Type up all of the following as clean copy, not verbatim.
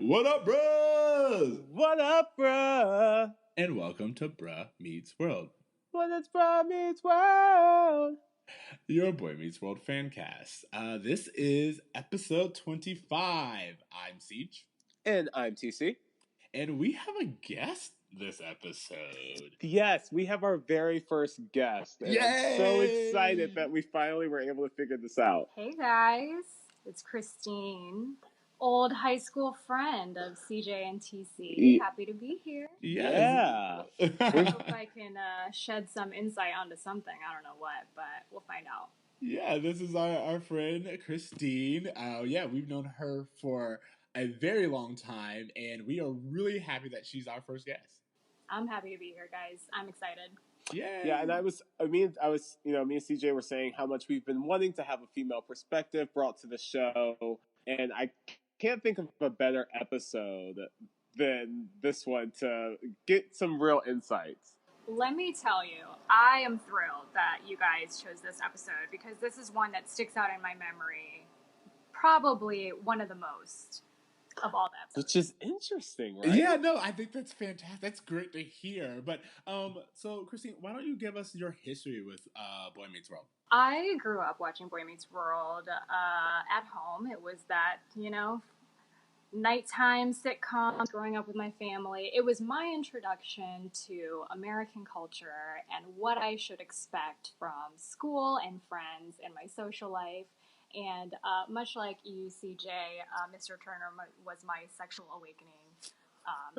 What up, bruh? What up, bruh? And welcome to Bruh Meets World. What is Bruh Meets World? Your Boy Meets World fan cast. This is episode 25. I'm Siege. And I'm TC. And we have a guest this episode. Yes, we have our very first guest. And I'm so excited that we finally were able to figure this out. Hey guys, it's Kristine, old high school friend of CJ and TC. Happy to be here. Yes. I hope I can shed some insight onto something. I don't know what, but we'll find out. Yeah, this is our friend Kristine. We've known her for a very long time, and we are really happy that she's our first guest. I'm happy to be here, guys. I'm excited. Yeah, and me and CJ were saying how much we've been wanting to have a female perspective brought to the show, and I can't think of a better episode than this one to get some real insights. Let me tell you, I am thrilled that you guys chose this episode because this is one that sticks out in my memory, probably one of the most of all the episodes. Which is interesting, right? Yeah, no, I think that's fantastic. That's great to hear. But so Kristine, why don't you give us your history with Boy Meets World? I grew up watching Boy Meets World at home. It was that, nighttime sitcoms growing up with my family. It was my introduction to American culture and what I should expect from school and friends and my social life. And much like you, CJ, Mr. Turner was my sexual awakening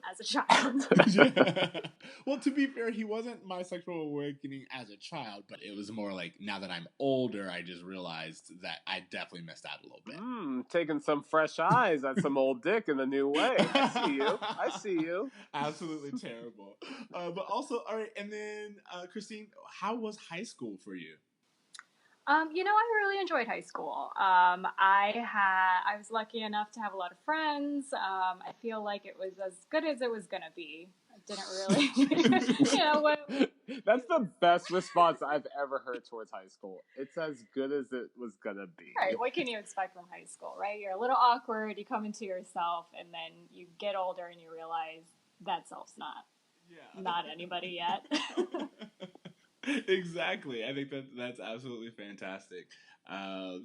as a child. Yeah. Well, to be fair, he wasn't my sexual awakening as a child, but it was more like now that I'm older, I just realized that I definitely missed out a little bit. Taking some fresh eyes at some old dick in a new way. I see you. Absolutely terrible. But also, all right, and then Kristine, how was high school for you? I really enjoyed high school. I was lucky enough to have a lot of friends. I feel like it was as good as it was gonna be. I didn't really, That's the best response I've ever heard towards high school. It's as good as it was gonna be. Right? What can you expect from high school, right? You're a little awkward. You come into yourself, and then you get older and you realize that self's not anybody yet. Exactly. I think that's absolutely fantastic.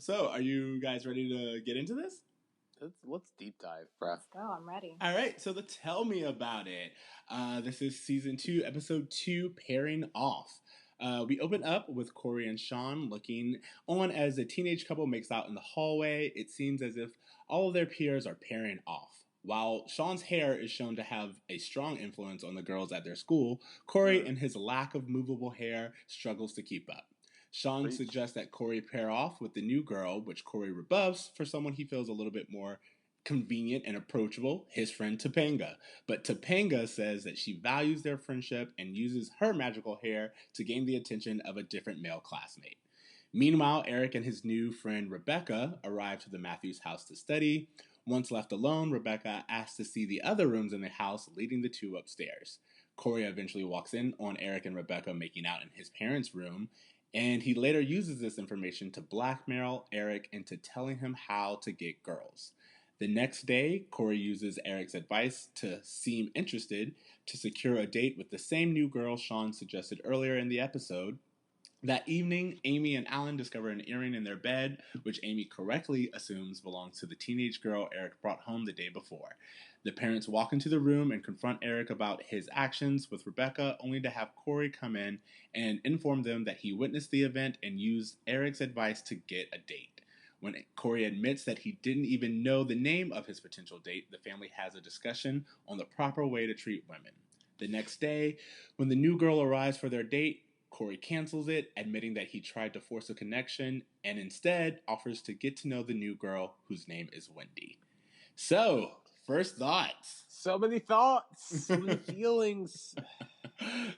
So, are you guys ready to get into this? Let's deep dive, bruh. Let's go. I'm ready. All right. So, tell me about it. This is season 2, episode 2, Pairing Off. We open up with Corey and Sean looking on as a teenage couple makes out in the hallway. It seems as if all of their peers are pairing off. While Sean's hair is shown to have a strong influence on the girls at their school, Corey, in his lack of movable hair, struggles to keep up. Sean suggests that Corey pair off with the new girl, which Corey rebuffs for someone he feels a little bit more convenient and approachable, his friend Topanga. But Topanga says that she values their friendship and uses her magical hair to gain the attention of a different male classmate. Meanwhile, Eric and his new friend Rebecca arrive to the Matthews house to study. Once left alone, Rebecca asks to see the other rooms in the house, leading the two upstairs. Corey eventually walks in on Eric and Rebecca making out in his parents' room, and he later uses this information to blackmail Eric into telling him how to get girls. The next day, Corey uses Eric's advice to seem interested to secure a date with the same new girl Sean suggested earlier in the episode. That evening, Amy and Alan discover an earring in their bed, which Amy correctly assumes belongs to the teenage girl Eric brought home the day before. The parents walk into the room and confront Eric about his actions with Rebecca, only to have Corey come in and inform them that he witnessed the event and used Eric's advice to get a date. When Corey admits that he didn't even know the name of his potential date, the family has a discussion on the proper way to treat women. The next day, when the new girl arrives for their date, Corey cancels it, admitting that he tried to force a connection and instead offers to get to know the new girl, whose name is Wendy. So, first thoughts. So many thoughts, so many feelings.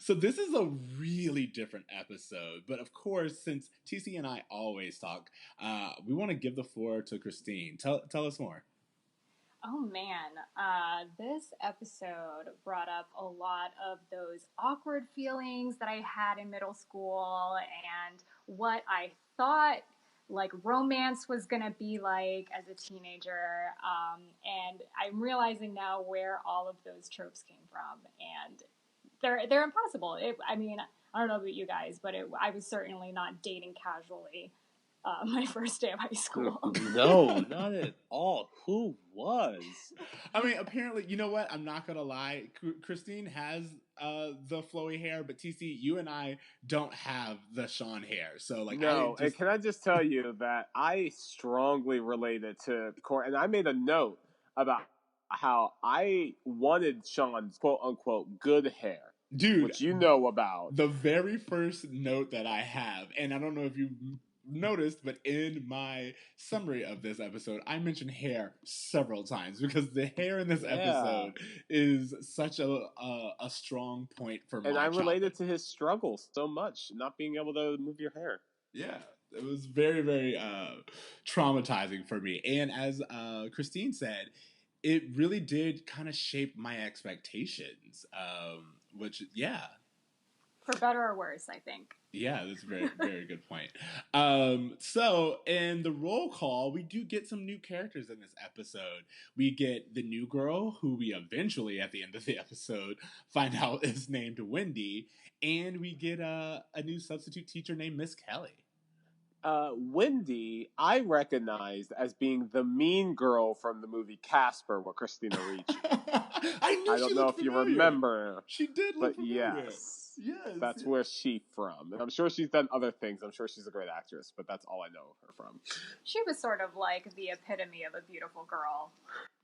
So this is a really different episode, but of course, since TC and I always talk, we want to give the floor to Kristine. Tell us more. Oh man, this episode brought up a lot of those awkward feelings that I had in middle school and what I thought like romance was gonna be like as a teenager, and I'm realizing now where all of those tropes came from, and they're impossible. I mean, I don't know about you guys, but I was certainly not dating casually my first day of high school. No, not at all. Who was? I mean, apparently, you know what? I'm not gonna lie. Kristine has the flowy hair, but TC, you and I don't have the Sean hair. So, like, No, and can I just tell you that I strongly related to Corey, and I made a note about how I wanted Sean's quote unquote good hair, dude, which you know about. The very first note that I have, and I don't know if you noticed, but in my summary of this episode, I mentioned hair several times because the hair in this episode is such a strong point for my and I related childhood. to his struggle so much, not being able to move your hair. Yeah, it was very, very traumatizing for me. And as Kristine said, it really did kind of shape my expectations, which, yeah. For better or worse, I think. Yeah, that's a very, very good point. So, in the roll call, we do get some new characters in this episode. We get the new girl, who we eventually, at the end of the episode, find out is named Wendy. And we get a new substitute teacher named Miss.Kelly. Wendy, I recognized as being the mean girl from the movie Casper with Christina Ricci. I don't know if you remember. She did look familiar. Yes, that's where she's from. And I'm sure she's done other things. I'm sure she's a great actress, but that's all I know of her from. She was sort of like the epitome of a beautiful girl.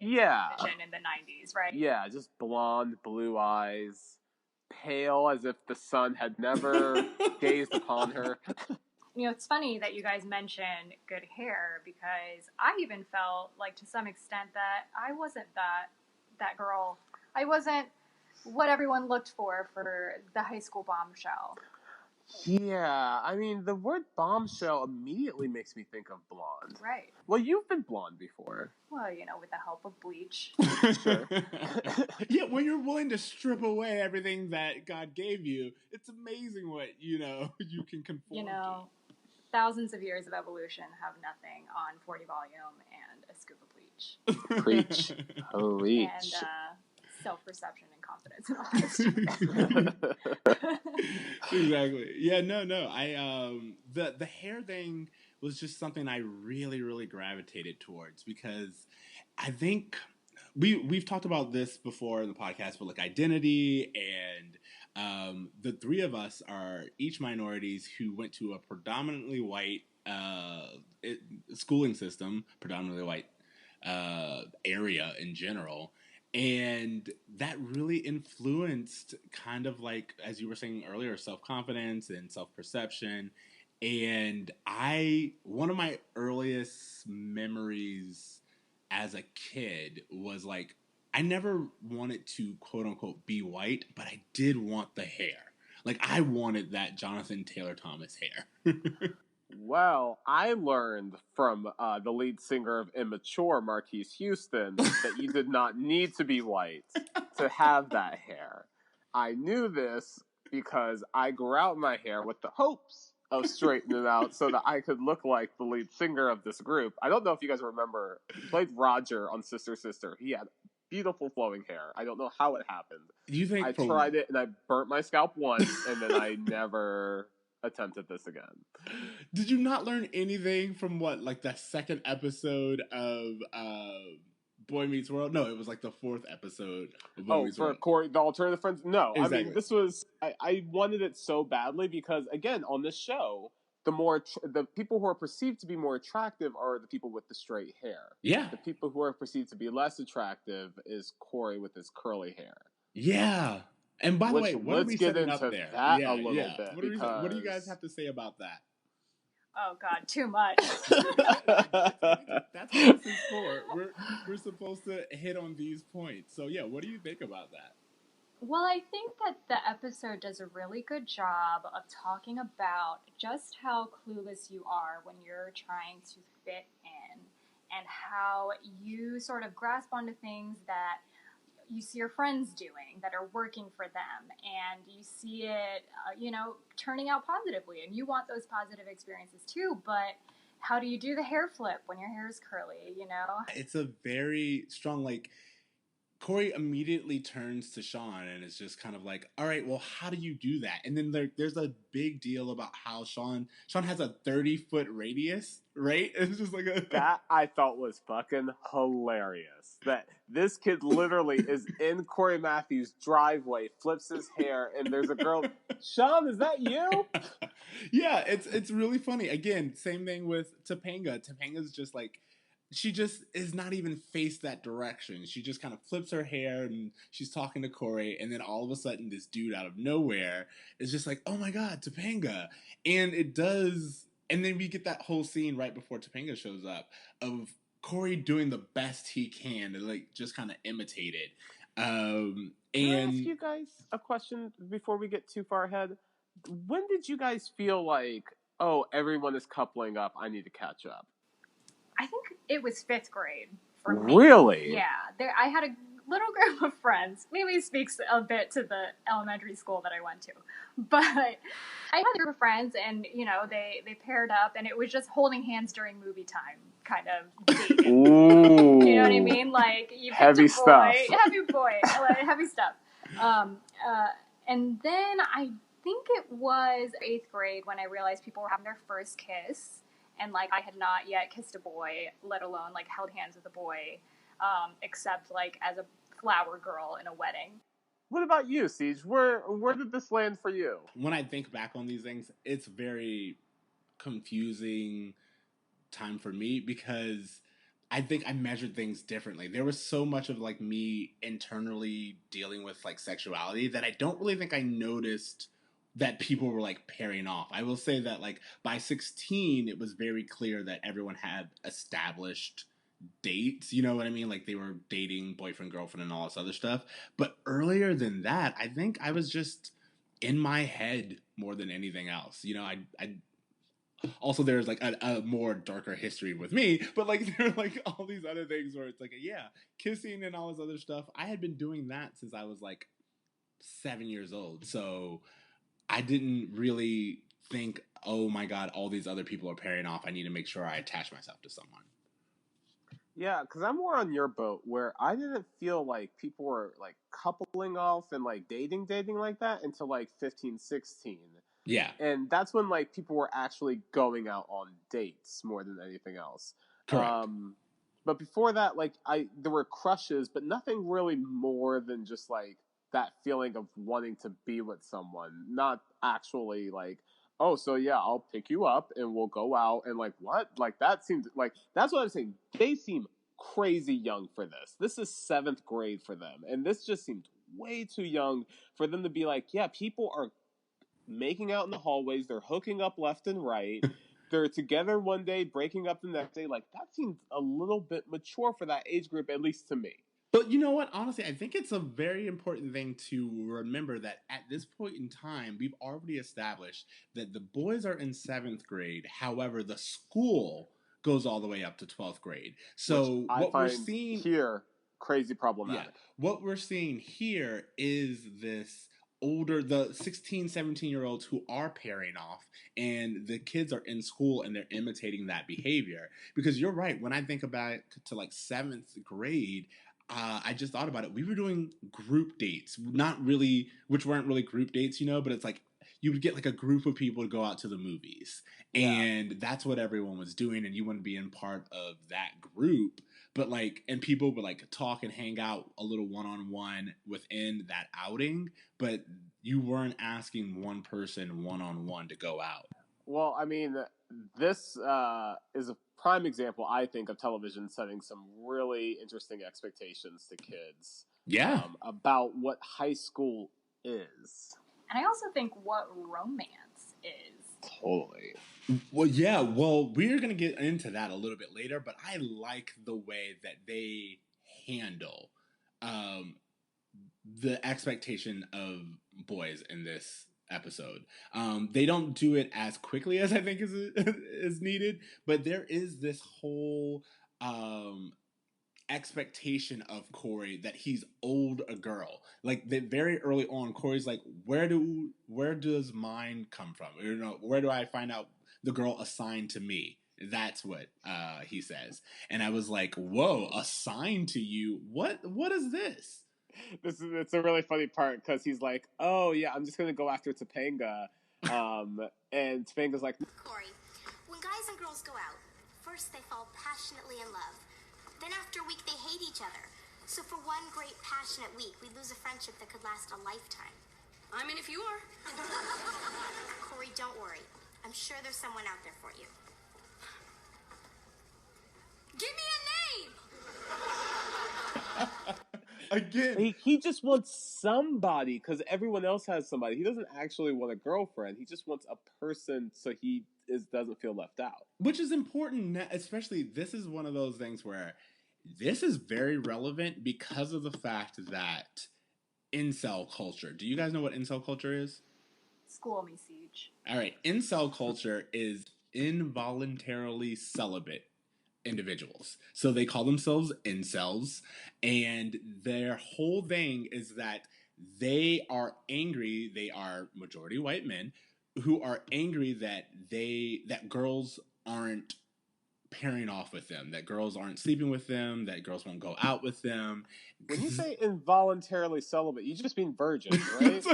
Yeah. In the 90s, right? Yeah, just blonde, blue eyes, pale as if the sun had never gazed upon her. You know, it's funny that you guys mentioned good hair because I even felt like to some extent that I wasn't that girl. I wasn't what everyone looked for the high school bombshell. Yeah, I mean, the word bombshell immediately makes me think of blonde. Right. Well, you've been blonde before. Well, you know, with the help of bleach. Sure. Yeah, when you're willing to strip away everything that God gave you, it's amazing what, you can conform You know, thousands of years of evolution have nothing on 40 volume and a scoop of bleach. Preach. Preach. And self-perception and confidence and all that stuff. Exactly. Yeah, no. I the hair thing was just something I really, really gravitated towards because I think we've talked about this before in the podcast, but like identity and the three of us are each minorities who went to a predominantly white schooling system, predominantly white area in general. And that really influenced kind of like, as you were saying earlier, self-confidence and self-perception. And one of my earliest memories as a kid was like, I never wanted to quote unquote be white, but I did want the hair. Like I wanted that Jonathan Taylor Thomas hair. Well, I learned from the lead singer of Immature, Marquise Houston, that you did not need to be white to have that hair. I knew this because I grew out my hair with the hopes of straightening it out so that I could look like the lead singer of this group. I don't know if you guys remember, he played Roger on Sister Sister. He had beautiful flowing hair. I don't know how it happened. You think I tried it and I burnt my scalp once and then I never attempted this again. Did you not learn anything from that second episode of Boy Meets World? No, it was like the fourth episode of Boy Meets World. Corey, the alternative friends? No, exactly. I mean, this was, I wanted it so badly because, again, on this show, the people who are perceived to be more attractive are the people with the straight hair. Yeah. The people who are perceived to be less attractive is Corey with his curly hair. Yeah. And by the way, what are we setting up there? That a little bit. What do you guys have to say about that? Oh God, too much. That's what this is for. We're supposed to hit on these points. So yeah, what do you think about that? Well, I think that the episode does a really good job of talking about just how clueless you are when you're trying to fit in and how you sort of grasp onto things that you see your friends doing that are working for them, and you see it, turning out positively, and you want those positive experiences too, but how do you do the hair flip when your hair is curly, you know? It's a very strong, like, Corey immediately turns to Sean and is just kind of like, all right, well, how do you do that? And then there's a big deal about how Sean has a 30-foot radius, right? It's just like that I thought was fucking hilarious. That this kid literally is in Corey Matthews' driveway, flips his hair, and there's a girl, Sean, is that you? Yeah, it's really funny. Again, same thing with Topanga. Topanga's just like, she just is not even faced that direction. She just kind of flips her hair and she's talking to Corey, and then all of a sudden this dude out of nowhere is just like, oh my god, Topanga. And it does, and then we get that whole scene right before Topanga shows up of Corey doing the best he can to like just kind of imitate it. Can I ask you guys a question before we get too far ahead? When did you guys feel like, oh, everyone is coupling up, I need to catch up? I think it was 5th grade for me. Really? Yeah. I had a little group of friends. Maybe it speaks a bit to the elementary school that I went to. But I had a group of friends, and, you know, they paired up, and it was just holding hands during movie time kind of dating. Ooh. You know what I mean? Like, you picked heavy a boy. Stuff. Heavy stuff. And then I think it was 8th grade when I realized people were having their first kiss. And, like, I had not yet kissed a boy, let alone, like, held hands with a boy, except, like, as a flower girl in a wedding. What about you, Siege? Where did this land for you? When I think back on these things, it's very confusing time for me because I think I measured things differently. There was so much of, like, me internally dealing with, like, sexuality that I don't really think I noticed that people were like pairing off. I will say that like by 16, it was very clear that everyone had established dates. You know what I mean? Like they were dating, boyfriend, girlfriend, and all this other stuff. But earlier than that, I think I was just in my head more than anything else. You know, I also there's like a more darker history with me, but like there are like all these other things where it's like, yeah, kissing and all this other stuff. I had been doing that since I was like 7 years old. So I didn't really think, oh my god, all these other people are pairing off. I need to make sure I attach myself to someone. Yeah, because I'm more on your boat where I didn't feel like people were like coupling off and like dating like that until like 15, 16. Yeah. And that's when like people were actually going out on dates more than anything else. Correct. But before that, like there were crushes, but nothing really more than just like that feeling of wanting to be with someone, not actually like, oh, so yeah, I'll pick you up and we'll go out and like what? Like that seemed like that's what I'm saying. They seem crazy young for this. This is 7th grade for them, and this just seemed way too young for them to be like, yeah, people are making out in the hallways, they're hooking up left and right. They're together one day, breaking up the next day. Like that seems a little bit mature for that age group, at least to me. But you know what? Honestly, I think it's a very important thing to remember that at this point in time, we've already established that the boys are in 7th grade. However, the school goes all the way up to 12th grade. So what we're seeing here, crazy problematic. Yeah, what we're seeing here is this older, the 16, 17-year-olds who are pairing off, and the kids are in school and they're imitating that behavior. Because you're right, when I think about it to like 7th grade, I just thought about it. We were doing group dates, not really, which weren't really group dates, you know, but it's like you would get like a group of people to go out to the movies. Yeah. And that's what everyone was doing, and you want to be in part of that group. But like, and people would like talk and hang out a little one-on-one within that outing, but you weren't asking one person one-on-one to go out. Well, I mean, this is a prime example, I think, of television setting some really interesting expectations to kids. Yeah. About what high school is. And I also think what romance is. Totally. Well, yeah. Well, we're going to get into that a little bit later, but I like the way that they handle the expectation of boys in this episode. They don't do it as quickly as I think is needed, but there is this whole expectation of Corey that he's owed a girl. Like very early on, Corey's like, where does mine come from? You know, where do I find out the girl assigned to me? That's what he says. And I was like, whoa, assigned to you? What is this? It's a really funny part because he's like, oh yeah, I'm just gonna go after Topanga. And Topanga's like, Corey, when guys and girls go out, first they fall passionately in love. Then after a week they hate each other. So for one great passionate week, we lose a friendship that could last a lifetime. I mean, if you are. Corey, don't worry. I'm sure there's someone out there for you. Give me a name! Again. he just wants somebody because everyone else has somebody. He doesn't actually want a girlfriend. He just wants a person so he doesn't feel left out. Which is important, especially this is one of those things where this is very relevant because of the fact that incel culture. Do you guys know what incel culture is? School me, Siege. All right. Incel culture is involuntarily celibate individuals. So they call themselves incels, and their whole thing is that they are angry. They are majority white men who are angry that girls aren't pairing off with them, that girls aren't sleeping with them, that girls won't go out with them. When you say involuntarily celibate, you just mean virgin, right?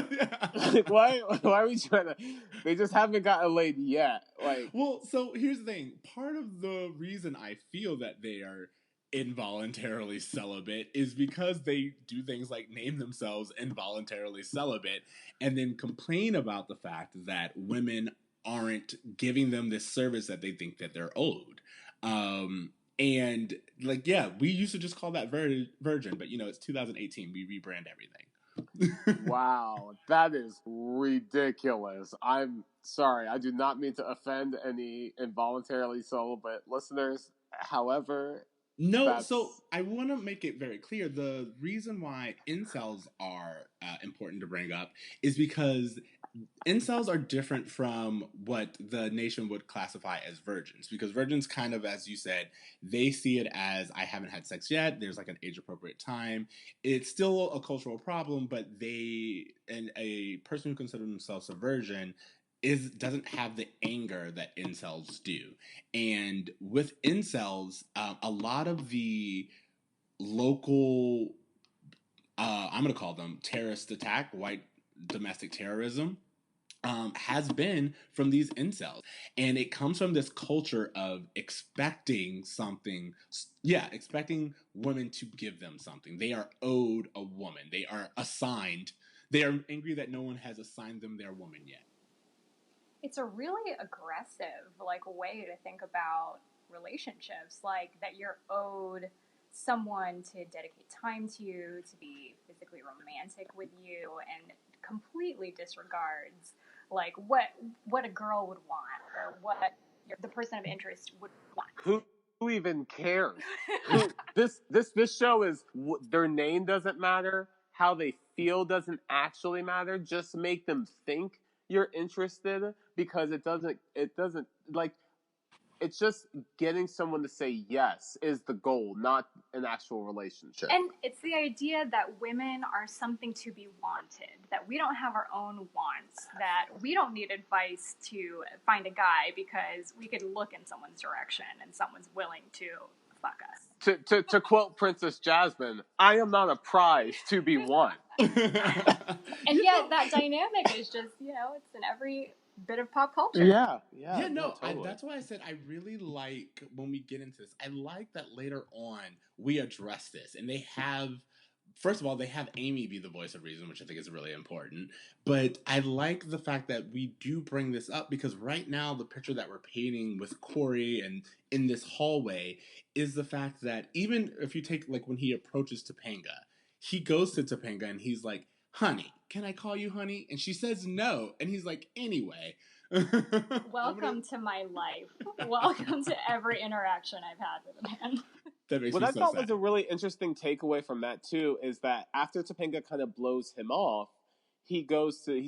Like, why are we trying to? They just haven't gotten laid yet. Like, well, so here's the thing. Part of the reason I feel that they are involuntarily celibate is because they do things like name themselves involuntarily celibate and then complain about the fact that women aren't giving them this service that they think that they're owed. And like, yeah, we used to just call that virgin, but it's 2018. We rebrand everything. Wow, that is ridiculous. I'm sorry. I do not mean to offend any involuntarily celibate listeners. However, no, so I want to make it very clear. The reason why incels are important to bring up is because incels are different from what the nation would classify as virgins. Because virgins kind of, as you said, they see it as, I haven't had sex yet. There's like an age-appropriate time. It's still a cultural problem, but and a person who considers themselves a virgin doesn't have the anger that incels do. And with incels, a lot of the local, I'm going to call them terrorist attack, white domestic terrorism, has been from these incels. And it comes from this culture of expecting something, expecting women to give them something. They are owed a woman. They are assigned. They are angry that no one has assigned them their woman yet. It's a really aggressive, way to think about relationships, that you're owed someone to dedicate time to you, to be physically romantic with you, and completely disregards, what a girl would want, or what the person of interest would want. Who even cares? This show is, their name doesn't matter. How they feel doesn't actually matter. Just make them think you're interested, because it doesn't it's just getting someone to say yes is the goal, not an actual relationship. And it's the idea that women are something to be wanted, that we don't have our own wants, that we don't need advice to find a guy because we could look in someone's direction and someone's willing to fuck us. To quote Princess Jasmine, I am not a prize to be won. And yet that dynamic is just, it's in every bit of pop culture. Yeah, totally. That's why I said I really like when we get into this. I like that later on we address this, and they have, first of all, they have Amy be the voice of reason, which I think is really important. But I like the fact that we do bring this up, because right now the picture that we're painting with Corey and in this hallway is the fact that even if you take when he approaches Topanga, he goes to Topanga and he's like, "Honey, can I call you honey?" And she says no. And he's like, "Anyway." Welcome to my life. Welcome to every interaction I've had with a man. That makes what me I so thought sad. was a really interesting takeaway from that too is that after Topanga kind of blows him off, he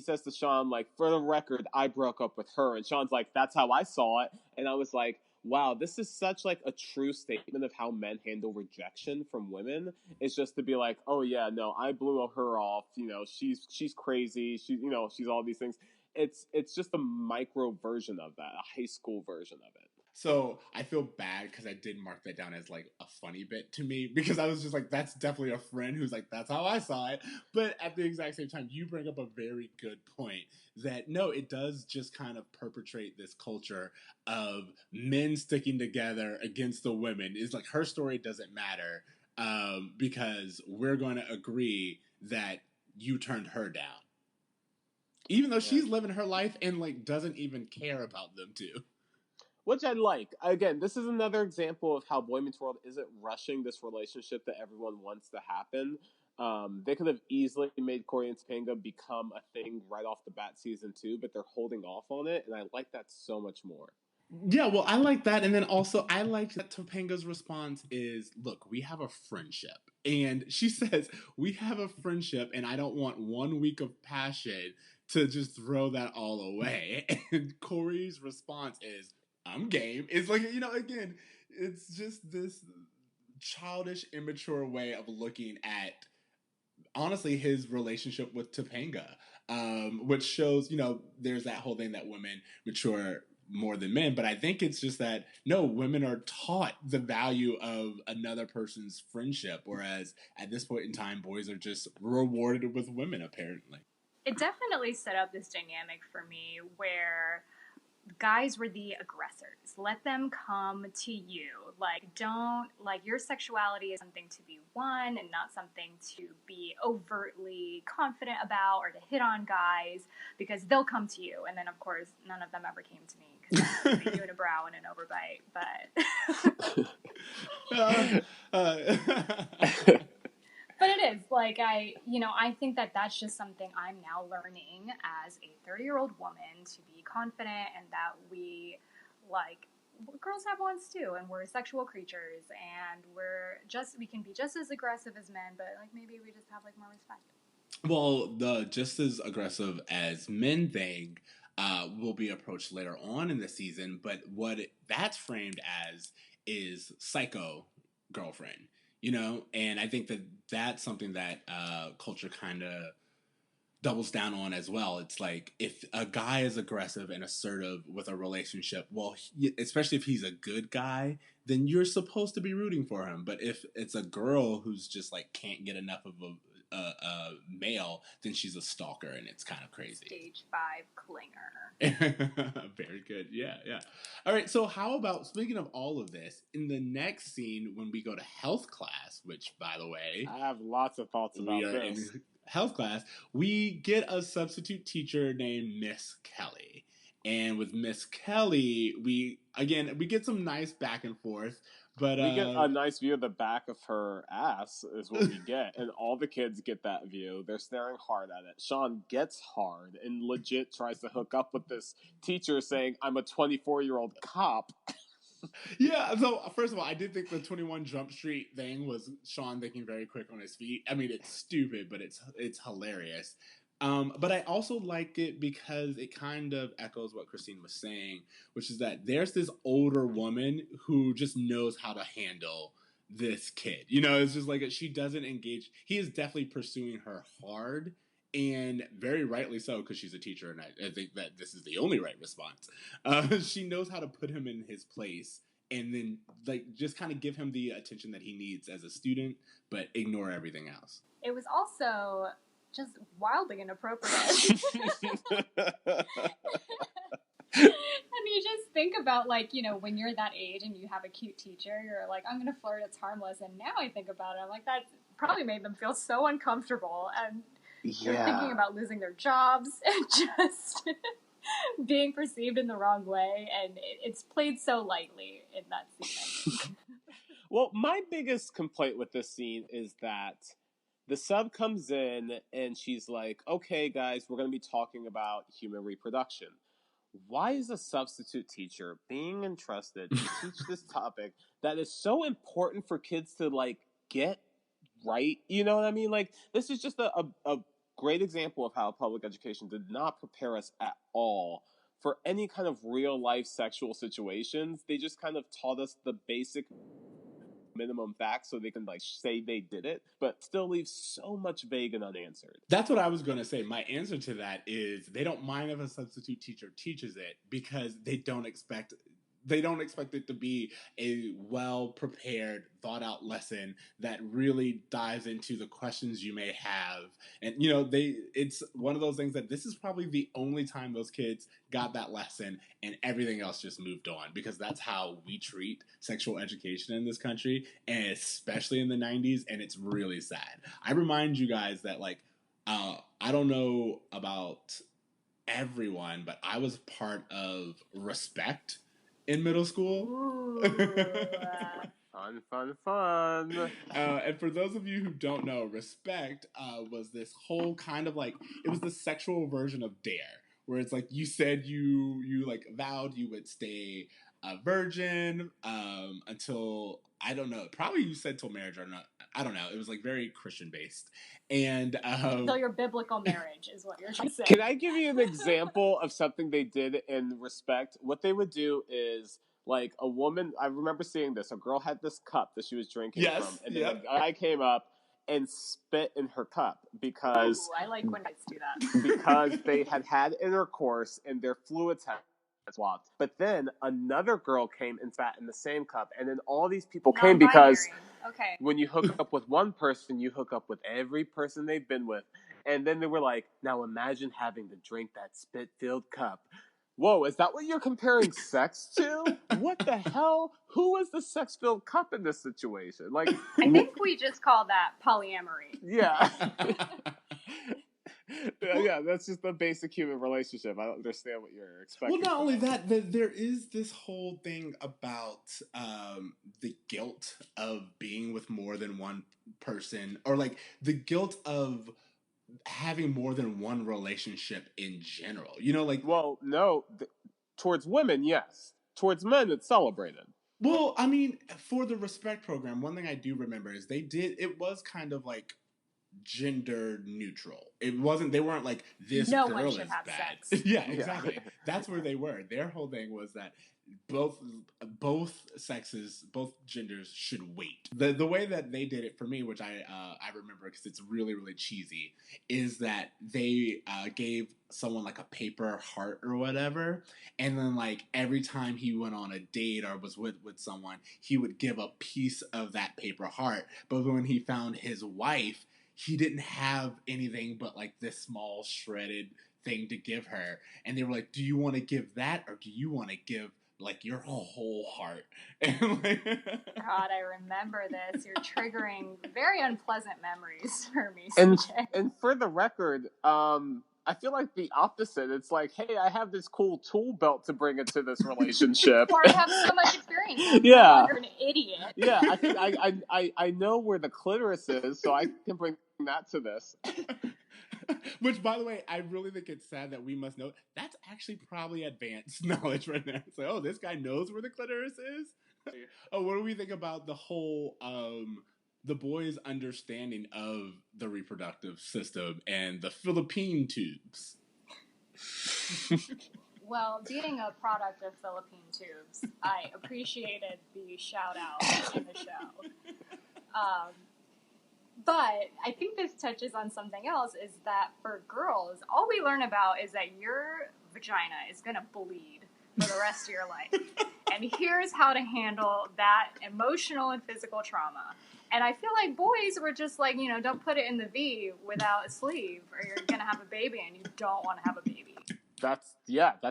says to Sean, for the record, I broke up with her. And Sean's like, that's how I saw it. And I was like, wow, this is such a true statement of how men handle rejection from women. It's just to be like, oh yeah, no, I blew her off. She's crazy. She's all these things. It's just a micro version of that, a high school version of it. So I feel bad because I did mark that down as like a funny bit to me because I was just like, that's definitely a friend who's like, that's how I saw it. But at the exact same time, you bring up a very good point that no, it does just kind of perpetrate this culture of men sticking together against the women. It's like her story doesn't matter because we're going to agree that you turned her down. Even though she's living her life and like doesn't even care about them too. Which I like. Again, this is another example of how Boy Meets World isn't rushing this relationship that everyone wants to happen. They could have easily made Corey and Topanga become a thing right off the bat season 2, but they're holding off on it, and I like that so much more. Yeah, well, I like that. And then also, I like that Topanga's response is, look, we have a friendship. And she says, we have a friendship, and I don't want 1 week of passion to just throw that all away. And Corey's response is, I'm game. It's like, again, it's just this childish, immature way of looking at, honestly, his relationship with Topanga, which shows, there's that whole thing that women mature more than men, but I think it's just that no, women are taught the value of another person's friendship, whereas at this point in time, boys are just rewarded with women, apparently. It definitely set up this dynamic for me where guys were the aggressors. Let them come to you. Your sexuality is something to be won and not something to be overtly confident about or to hit on guys because they'll come to you. And then, of course, none of them ever came to me because I was a unibrow and an overbite. But it is, I think that that's just something I'm now learning as a 30-year-old woman to be confident and that girls have wants too, and we're sexual creatures, and we can be just as aggressive as men, but maybe we just have more respect. Well, the just as aggressive as men thing will be approached later on in the season, but that's framed as is psycho girlfriend. And I think that that's something that culture kind of doubles down on as well. It's like if a guy is aggressive and assertive with a relationship, well, especially if he's a good guy, then you're supposed to be rooting for him. But if it's a girl who's just can't get enough of a male, then she's a stalker, and it's kind of crazy. Stage 5 clinger. Very good. Yeah. All right. So how about, speaking of all of this, in the next scene when we go to health class, which, by the way, I have lots of thoughts about this. In health class, we get a substitute teacher named Miss.Kelly. And with Miss.Kelly, we get some nice back and forth. But we get a nice view of the back of her ass is what we get. And all the kids get that view. They're staring hard at it. Sean gets hard and legit tries to hook up with this teacher saying, I'm a 24-year-old cop. Yeah, so first of all, I did think the 21 Jump Street thing was Sean thinking very quick on his feet. I mean, it's stupid, but it's hilarious. But I also like it because it kind of echoes what Kristine was saying, which is that there's this older woman who just knows how to handle this kid. It's just she doesn't engage. He is definitely pursuing her hard, and very rightly so, because she's a teacher, and I think that this is the only right response. She knows how to put him in his place, and then just kind of give him the attention that he needs as a student, but ignore everything else. It was also just wildly inappropriate. And you just think about when you're that age and you have a cute teacher, you're like, I'm gonna flirt, it's harmless. And now I think about it, I'm like, that probably made them feel so uncomfortable, and they're thinking about losing their jobs and just being perceived in the wrong way, and it's played so lightly in that scene. Well, my biggest complaint with this scene is that the sub comes in and she's like, okay, guys, we're going to be talking about human reproduction. Why is a substitute teacher being entrusted to teach this topic that is so important for kids to get right? You know what I mean? This is just a great example of how public education did not prepare us at all for any kind of real life sexual situations. They just kind of taught us the basic minimum facts so they can say they did it, but still leave so much vague and unanswered. That's what I was going to say. My answer to that is they don't mind if a substitute teacher teaches it because they don't expect they don't expect it to be a well-prepared, thought-out lesson that really dives into the questions you may have. And, it's one of those things that this is probably the only time those kids got that lesson and everything else just moved on, because that's how we treat sexual education in this country, and especially in the 90s, and it's really sad. I remind you guys that, I don't know about everyone, but I was part of Respect in middle school. Fun. And for those of you who don't know, Respect was this whole kind of it was the sexual version of Dare, where it's you said you vowed you would stay a virgin until, I don't know, probably you said till marriage or not. I don't know. It was very Christian based. And so your biblical marriage is what you're trying to say. Can I give you an example of something they did in Respect? What they would do is, a woman, I remember seeing this. A girl had this cup that she was drinking from, and then a guy came up and spit in her cup because... Ooh, I like when guys do that. Because they had intercourse and their fluids had swapped. But then another girl came and spat in the same cup, and then all these people came because when you hook up with one person, you hook up with every person they've been with. And then they were like, now imagine having to drink that spit-filled cup. Whoa, is that what you're comparing sex to? What the hell? Who is the sex-filled cup in this situation? I think we just call that polyamory. Yeah. Yeah, that's just the basic human relationship. I don't understand what you're expecting. Well, not only that, there is this whole thing about the guilt of being with more than one person, or the guilt of having more than one relationship in general. Well, no, towards women, yes. Towards men, it's celebrated. Well, I mean, for the Respect program, one thing I do remember is it was kind of gender neutral. They weren't this no girl one should is have bad. Sex. Yeah, exactly. That's where they were. Their whole thing was that both sexes, both genders should wait. The way that they did it for me, which I remember because it's really, really cheesy, is that they gave someone a paper heart or whatever, and then every time he went on a date or was with someone, he would give a piece of that paper heart. But when he found his wife, he didn't have anything but this small shredded thing to give her. And they were like, do you want to give that, or do you want to give your whole heart? And God, I remember this. You're triggering very unpleasant memories for me, CJ. And for the record, I feel like the opposite. It's hey, I have this cool tool belt to bring into this relationship. Or I have so much experience. Yeah. You're an idiot. Yeah, I think I know where the clitoris is, so I can bring that to this. Which, by the way, I really think it's sad that we must know that's actually probably advanced knowledge right now. It's oh, this guy knows where the clitoris is? Oh, what do we think about the whole, the boys' understanding of the reproductive system and the Philippine tubes? Well, being a product of Philippine tubes, I appreciated the shout out in the show. But I think this touches on something else, is that for girls, all we learn about is that your vagina is going to bleed for the rest of your life. And here's how to handle that emotional and physical trauma. And I feel like boys were just don't put it in the V without a sleeve, or you're going to have a baby and you don't want to have a baby. That's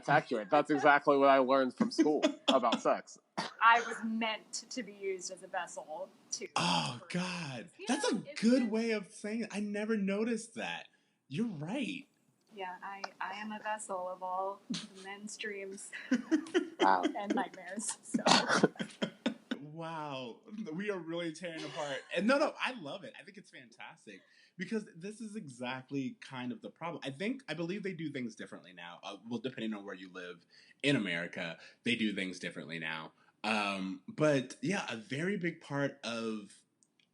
accurate. That's exactly what I learned from school about sex. I was meant to be used as a vessel to... Oh, God. That's a good way of saying it. I never noticed that. You're right. Yeah, I am a vessel of all men's dreams. Wow. And nightmares, so... Wow. We are really tearing apart. And no, I love it. I think it's fantastic. Because this is exactly kind of the problem. I believe they do things differently now. Well, depending on where you live in America, they do things differently now. But yeah, a very big part of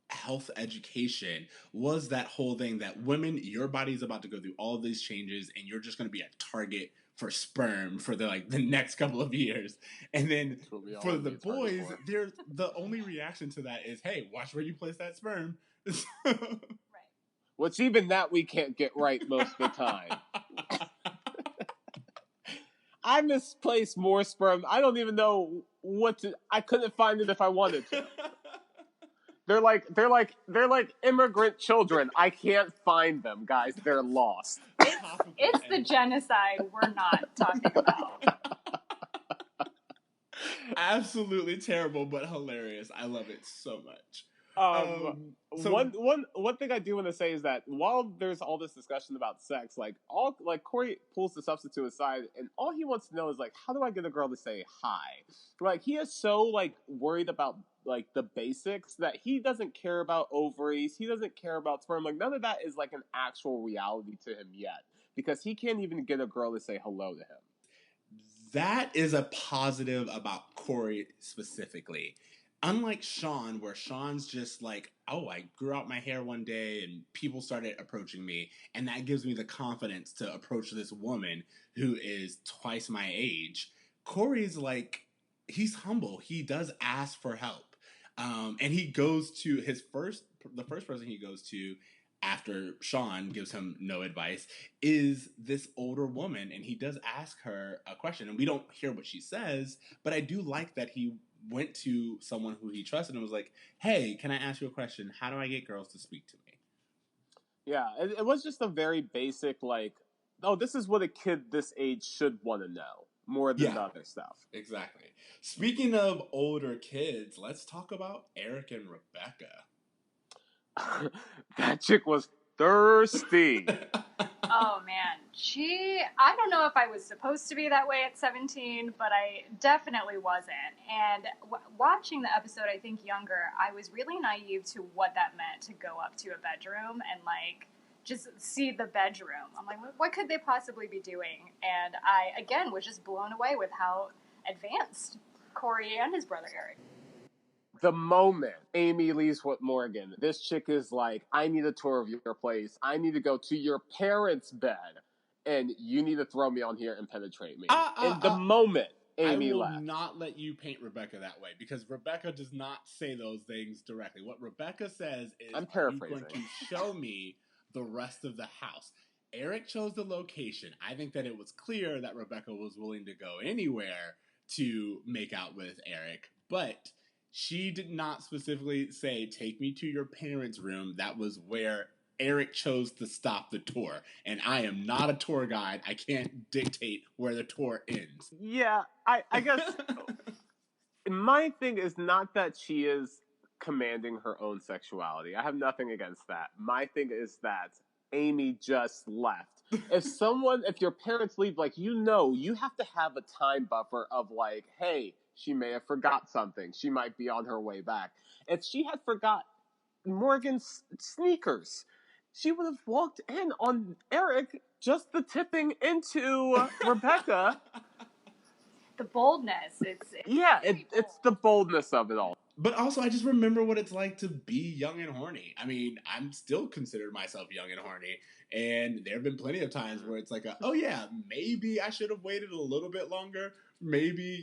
health education was that whole thing that women, your body's about to go through all these changes and you're just going to be a target for sperm for the next couple of years. And then for the boys, the only reaction to that is, hey, watch where you place that sperm. Right. Which even that we can't get right most of the time. I misplaced more sperm. I don't even know what to. I couldn't find it if I wanted to. They're like immigrant children. I can't find them, guys. They're lost. It's the genocide we're not talking about. Absolutely terrible, but hilarious. I love it so much. One thing I do want to say is that while there's all this discussion about sex, Corey pulls the substitute aside, and all he wants to know is like, how do I get a girl to say hi? Like, he is so like worried about like the basics that he doesn't care about ovaries, he doesn't care about sperm. Like, none of that is like an actual reality to him yet, because he can't even get a girl to say hello to him. That is a positive about Corey specifically. Unlike Sean, where Sean's just like, oh, I grew out my hair one day and people started approaching me, and that gives me the confidence to approach this woman who is twice my age. Corey's like, he's humble. He does ask for help. And he goes to the first person he goes to after Sean gives him no advice is this older woman, and he does ask her a question, and we don't hear what she says, but I do like that he went to someone who he trusted and was like, hey, can I ask you a question? How do I get girls to speak to me? Yeah, it was just a very basic, like, oh, this is what a kid this age should want to know, more than the other stuff. Exactly. Speaking of older kids, let's talk about Eric and Rebecca. That chick was thirsty. Oh man, I don't know if I was supposed to be that way at 17, but I definitely wasn't. And watching the episode, I think younger, I was really naive to what that meant to go up to a bedroom and like just see the bedroom. I'm like, what could they possibly be doing? And I, again, was just blown away with how advanced Corey and his brother Eric. The moment Amy leaves with Morgan, this chick is like, I need a tour of your place. I need to go to your parents' bed, and you need to throw me on here and penetrate me. And the moment Amy left. I will not let you paint Rebecca that way, because Rebecca does not say those things directly. What Rebecca says is, I'm paraphrasing. Are you going to show me the rest of the house? Eric chose the location. I think that it was clear that Rebecca was willing to go anywhere to make out with Eric, but she did not specifically say, take me to your parents' room. That was where Eric chose to stop the tour. And I am not a tour guide. I can't dictate where the tour ends. Yeah, I guess my thing is not that she is commanding her own sexuality. I have nothing against that. My thing is that Amy just left. If your parents leave, like, you have to have a time buffer of like, hey, she may have forgot something. She might be on her way back. If she had forgot Morgan's sneakers, she would have walked in on Eric just the tipping into Rebecca. The boldness. It's the boldness of it all. But also, I just remember what it's like to be young and horny. I mean, I'm still considered myself young and horny, and there have been plenty of times where it's like, oh yeah, maybe I should have waited a little bit longer. Maybe,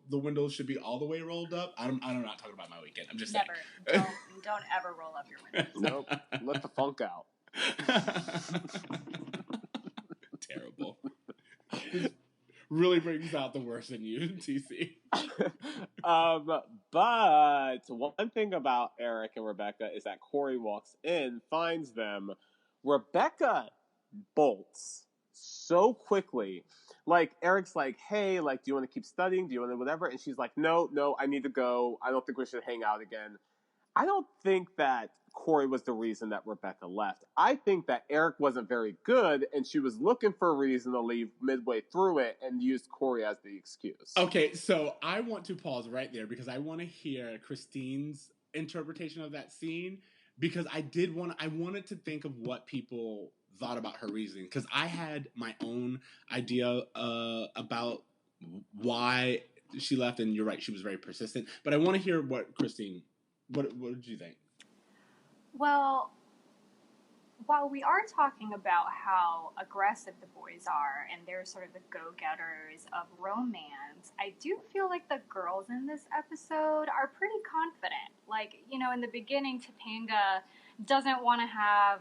the windows should be all the way rolled up. I'm not talking about my weekend. I'm just saying. Don't ever roll up your windows. Nope. Let the funk out. Terrible. Really brings out the worst in you, TC. But one thing about Eric and Rebecca is that Corey walks in, finds them. Rebecca bolts so quickly. Like, Eric's like, hey, like, do you want to keep studying? Do you want to whatever? And she's like, no, I need to go. I don't think we should hang out again. I don't think that Corey was the reason that Rebecca left. I think that Eric wasn't very good, and she was looking for a reason to leave midway through it and used Corey as the excuse. Okay, so I want to pause right there because I want to hear Kristine's interpretation of that scene, because I wanted to think of what people thought about her reasoning, because I had my own idea about why she left, and you're right, she was very persistent. But I want to hear what Kristine, what did you think? Well, while we are talking about how aggressive the boys are and they're sort of the go-getters of romance, I do feel like the girls in this episode are pretty confident. Like, in the beginning, Topanga doesn't want to have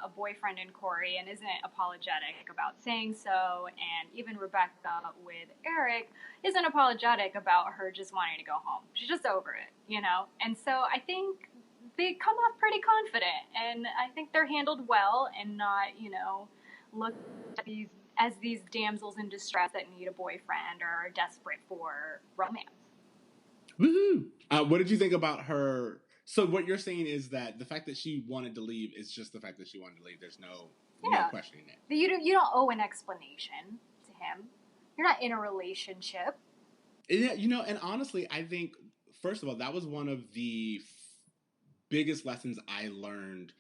a boyfriend in Corey and isn't apologetic about saying so. And even Rebecca with Eric isn't apologetic about her just wanting to go home. She's just over it, you know? And so I think they come off pretty confident, and I think they're handled well and not, you know, looked at these damsels in distress that need a boyfriend or are desperate for romance. Woohoo! What did you think about her? So what you're saying is that the fact that she wanted to leave is just the fact that she wanted to leave. There's no questioning it. But you don't owe an explanation to him. You're not in a relationship. Yeah, you know, and honestly, I think, first of all, that was one of the biggest lessons I learned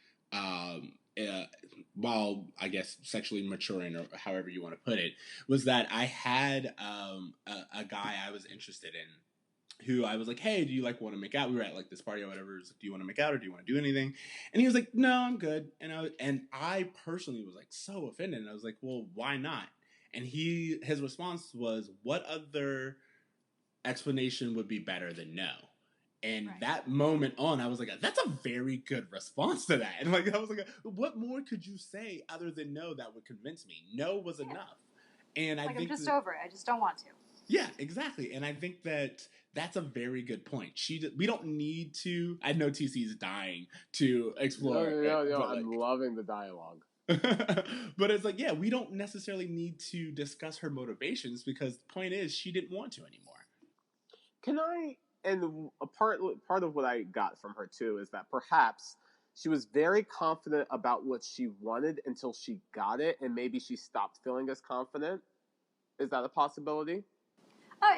while, I guess, sexually maturing, or however you want to put it, was that I had a guy I was interested in who I was like, hey, do you like want to make out? We were at like this party or whatever. Like, do you want to make out or do you want to do anything? And he was like, no, I'm good. And I personally was like so offended. And I was like, well, why not? And his response was, what other explanation would be better than no? And that moment on, I was like, that's a very good response to that. And like, I was like, what more could you say other than no that would convince me? No was enough. And I think I'm just over it. I just don't want to. Yeah, exactly. And I think that's a very good point. We don't need to. I know TC's dying to explore. No, I'm loving the dialogue. But it's like, yeah, we don't necessarily need to discuss her motivations because the point is she didn't want to anymore. And a part of what I got from her too is that perhaps she was very confident about what she wanted until she got it, and maybe she stopped feeling as confident. Is that a possibility?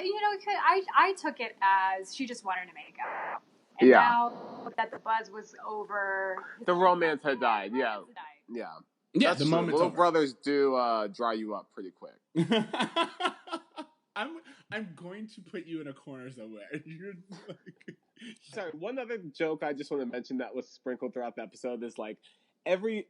You know, I took it as she just wanted to make out. And now that the buzz was over, the romance had died. Yeah. Yeah, the moment little brothers do dry you up pretty quick. I'm going to put you in a corner somewhere. You're like... Sorry, one other joke I just want to mention that was sprinkled throughout the episode is like every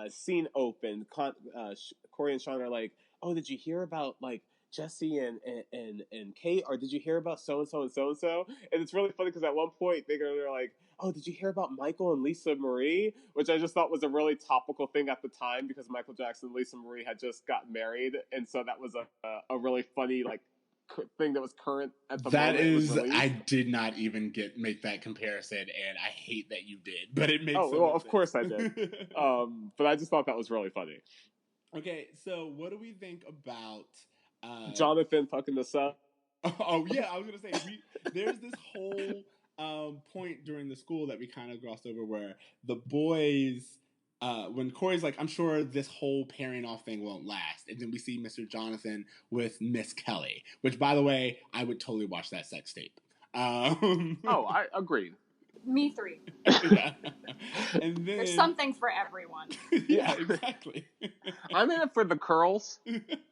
scene opened, Corey and Sean are like, oh, did you hear about like Jesse and Kate, or did you hear about so and so and so and so? And it's really funny because at one point they're like, oh, did you hear about Michael and Lisa Marie? Which I just thought was a really topical thing at the time because Michael Jackson and Lisa Marie had just got married, and so that was a really funny like thing that was current at the moment. That is, I did not even make that comparison, and I hate that you did, but it makes. Oh well, of course I did. But I just thought that was really funny. Okay, so what do we think about Jonathan fucking this up? Oh yeah, I was gonna say there's this whole point during the school that we kind of glossed over where the boys, when Corey's like, I'm sure this whole pairing off thing won't last, and then we see Mr. Jonathan with Miss.Kelly, which by the way, I would totally watch that sex tape. Oh, I agreed. Me three. Yeah. And then there's something for everyone. Yeah, exactly. I'm in it for the curls.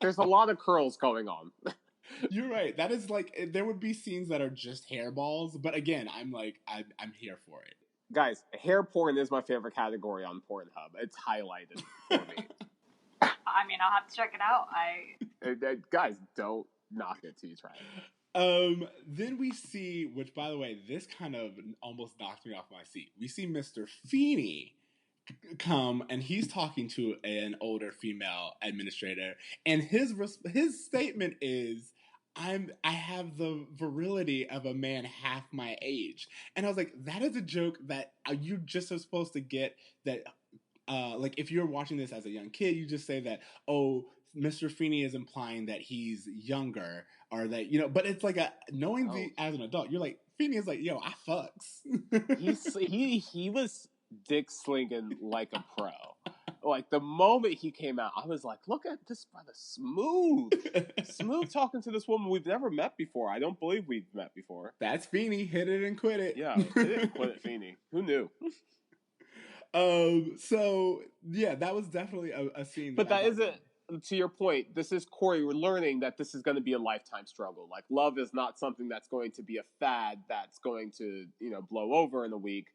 There's a lot of curls going on. You're right. That is like, there would be scenes that are just hairballs, but again, I'm here for it. Guys, hair porn is my favorite category on Pornhub. It's highlighted for me. I mean, I'll have to check it out. Guys, don't knock it till you try it. Then we see, which by the way, this kind of almost knocked me off my seat. We see Mr. Feeney come, and he's talking to an older female administrator, and his statement is, I have the virility of a man half my age. And I was like, that is a joke that you just are supposed to get that, like if you're watching this as a young kid, you just say that, oh, Mr. Feeney is implying that he's younger, or that, you know, but it's like as an adult, you're like, Feeney is like, yo, I fucks. he was dick slinging like a pro. Like the moment he came out, I was like, look at this brother, smooth talking to this woman we've never met before. I don't believe we've met before. That's Feeney, hit it and quit it. Yeah, hit it and quit it, Feeney. Who knew? So yeah, that was definitely a scene. But that isn't, to your point, this is Corey. We're learning that this is going to be a lifetime struggle. Like love is not something that's going to be a fad that's going to, blow over in a week.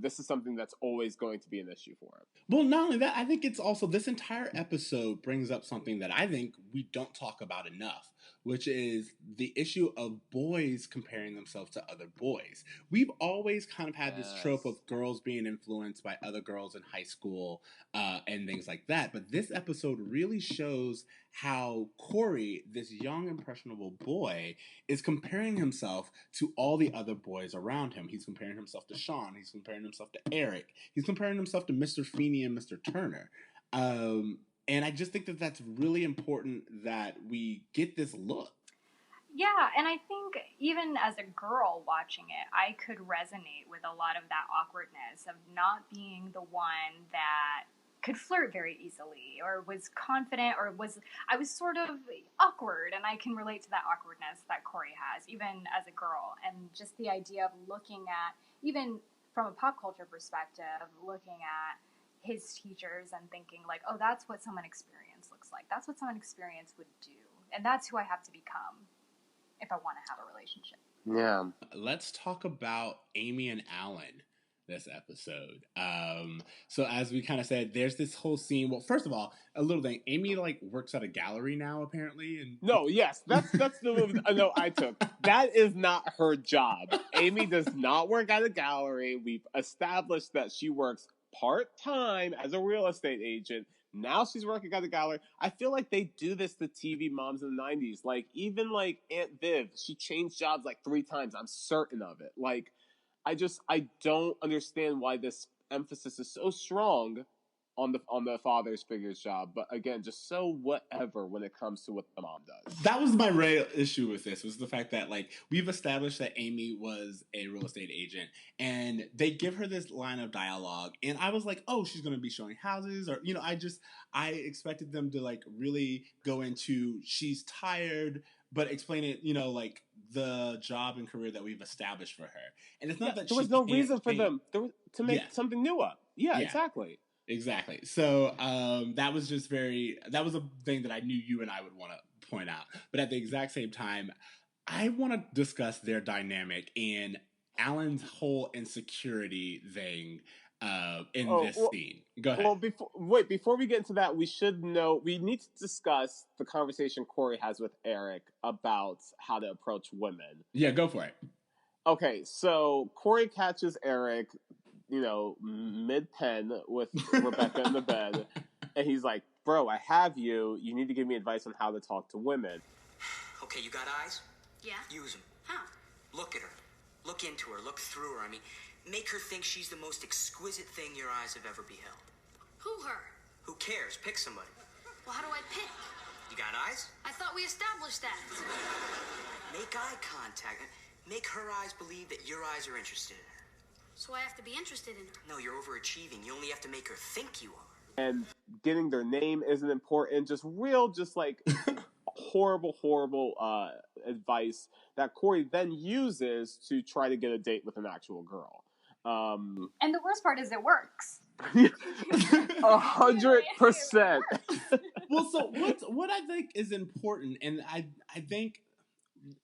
this is something that's always going to be an issue for him. Well, not only that, I think it's also this entire episode brings up something that I think we don't talk about enough, which is the issue of boys comparing themselves to other boys. We've always kind of had this trope of girls being influenced by other girls in high school and things like that. But this episode really shows how Corey, this young, impressionable boy, is comparing himself to all the other boys around him. He's comparing himself to Sean. He's comparing himself to Eric. He's comparing himself to Mr. Feeney and Mr. Turner. And I just think that that's really important that we get this look. Yeah, and I think even as a girl watching it, I could resonate with a lot of that awkwardness of not being the one that could flirt very easily or was confident or I was sort of awkward, and I can relate to that awkwardness that Corey has, even as a girl. And just the idea of looking at, even from a pop culture perspective, looking at his teachers and thinking like, oh, that's what someone experienced looks like. That's what someone experienced would do. And that's who I have to become if I want to have a relationship. Yeah. Let's talk about Amy and Alan this episode. So as we kind of said, there's this whole scene. Well, first of all, a little thing. Amy works at a gallery now, apparently. And no, yes, that's the move. No, I took. That is not her job. Amy does not work at a gallery. We've established that she works part-time as a real estate agent. Now she's working at a gallery. I feel like they do this to TV moms in the 90s. Like, even like Aunt Viv, she changed jobs like 3 times. I'm certain of it. Like, I don't understand why this emphasis is so strong on the father's figure's job, but again, just so whatever when it comes to what the mom does. That was my real issue with this, was the fact that like we've established that Amy was a real estate agent, and they give her this line of dialogue, and I was like, oh, she's going to be showing houses, or I expected them to like really go into she's tired, but explain it, like the job and career that we've established for her. And it's not that there was no reason for them to make something new up. Yeah, exactly. Exactly. So that was a thing that I knew you and I would want to point out. But at the exact same time, I want to discuss their dynamic and Alan's whole insecurity thing in this scene. Go ahead. Well, before we get into that, we need to discuss the conversation Corey has with Eric about how to approach women. Yeah, go for it. Okay, so Corey catches Eric, mid-pen with Rebecca in the bed, and he's like, bro, I have you. You need to give me advice on how to talk to women. Okay, you got eyes? Yeah. Use them. How? Look at her. Look into her. Look through her. I mean, make her think she's the most exquisite thing your eyes have ever beheld. Who her? Who cares? Pick somebody. Well, how do I pick? You got eyes? I thought we established that. Make eye contact. Make her eyes believe that your eyes are interested in her. So I have to be interested in her. No, you're overachieving. You only have to make her think you are. And getting their name isn't important. Just like horrible advice that Corey then uses to try to get a date with an actual girl. And the worst part is it works. 100%. Well, so what I think is important, and I think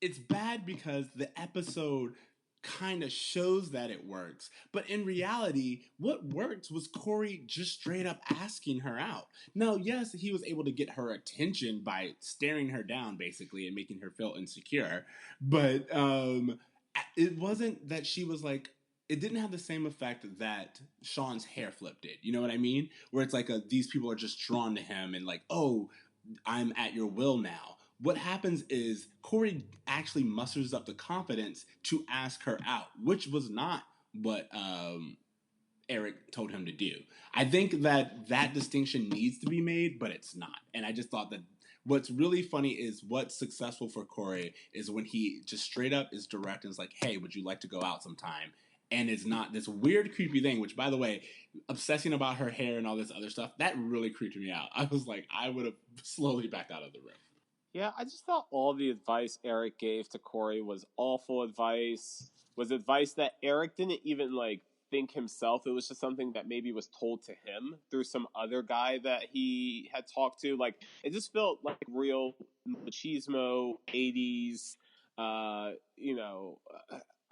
it's bad because the episode kind of shows that it works, but in reality, what worked was Corey just straight up asking her out. Now, yes, he was able to get her attention by staring her down, basically, and making her feel insecure, but it wasn't that she was like, it didn't have the same effect that Sean's hair flip did. You know what I mean? Where it's like these people are just drawn to him and like, oh, I'm at your will now. What happens is Corey actually musters up the confidence to ask her out, which was not what Eric told him to do. I think that distinction needs to be made, but it's not. And I just thought that what's really funny is what's successful for Corey is when he just straight up is direct and is like, hey, would you like to go out sometime? And it's not this weird, creepy thing, which, by the way, obsessing about her hair and all this other stuff, that really creeped me out. I was like, I would have slowly backed out of the room. Yeah, I just thought all the advice Eric gave to Corey was awful advice. Was advice that Eric didn't even think himself. It was just something that maybe was told to him through some other guy that he had talked to. Like, it just felt like real machismo 80s.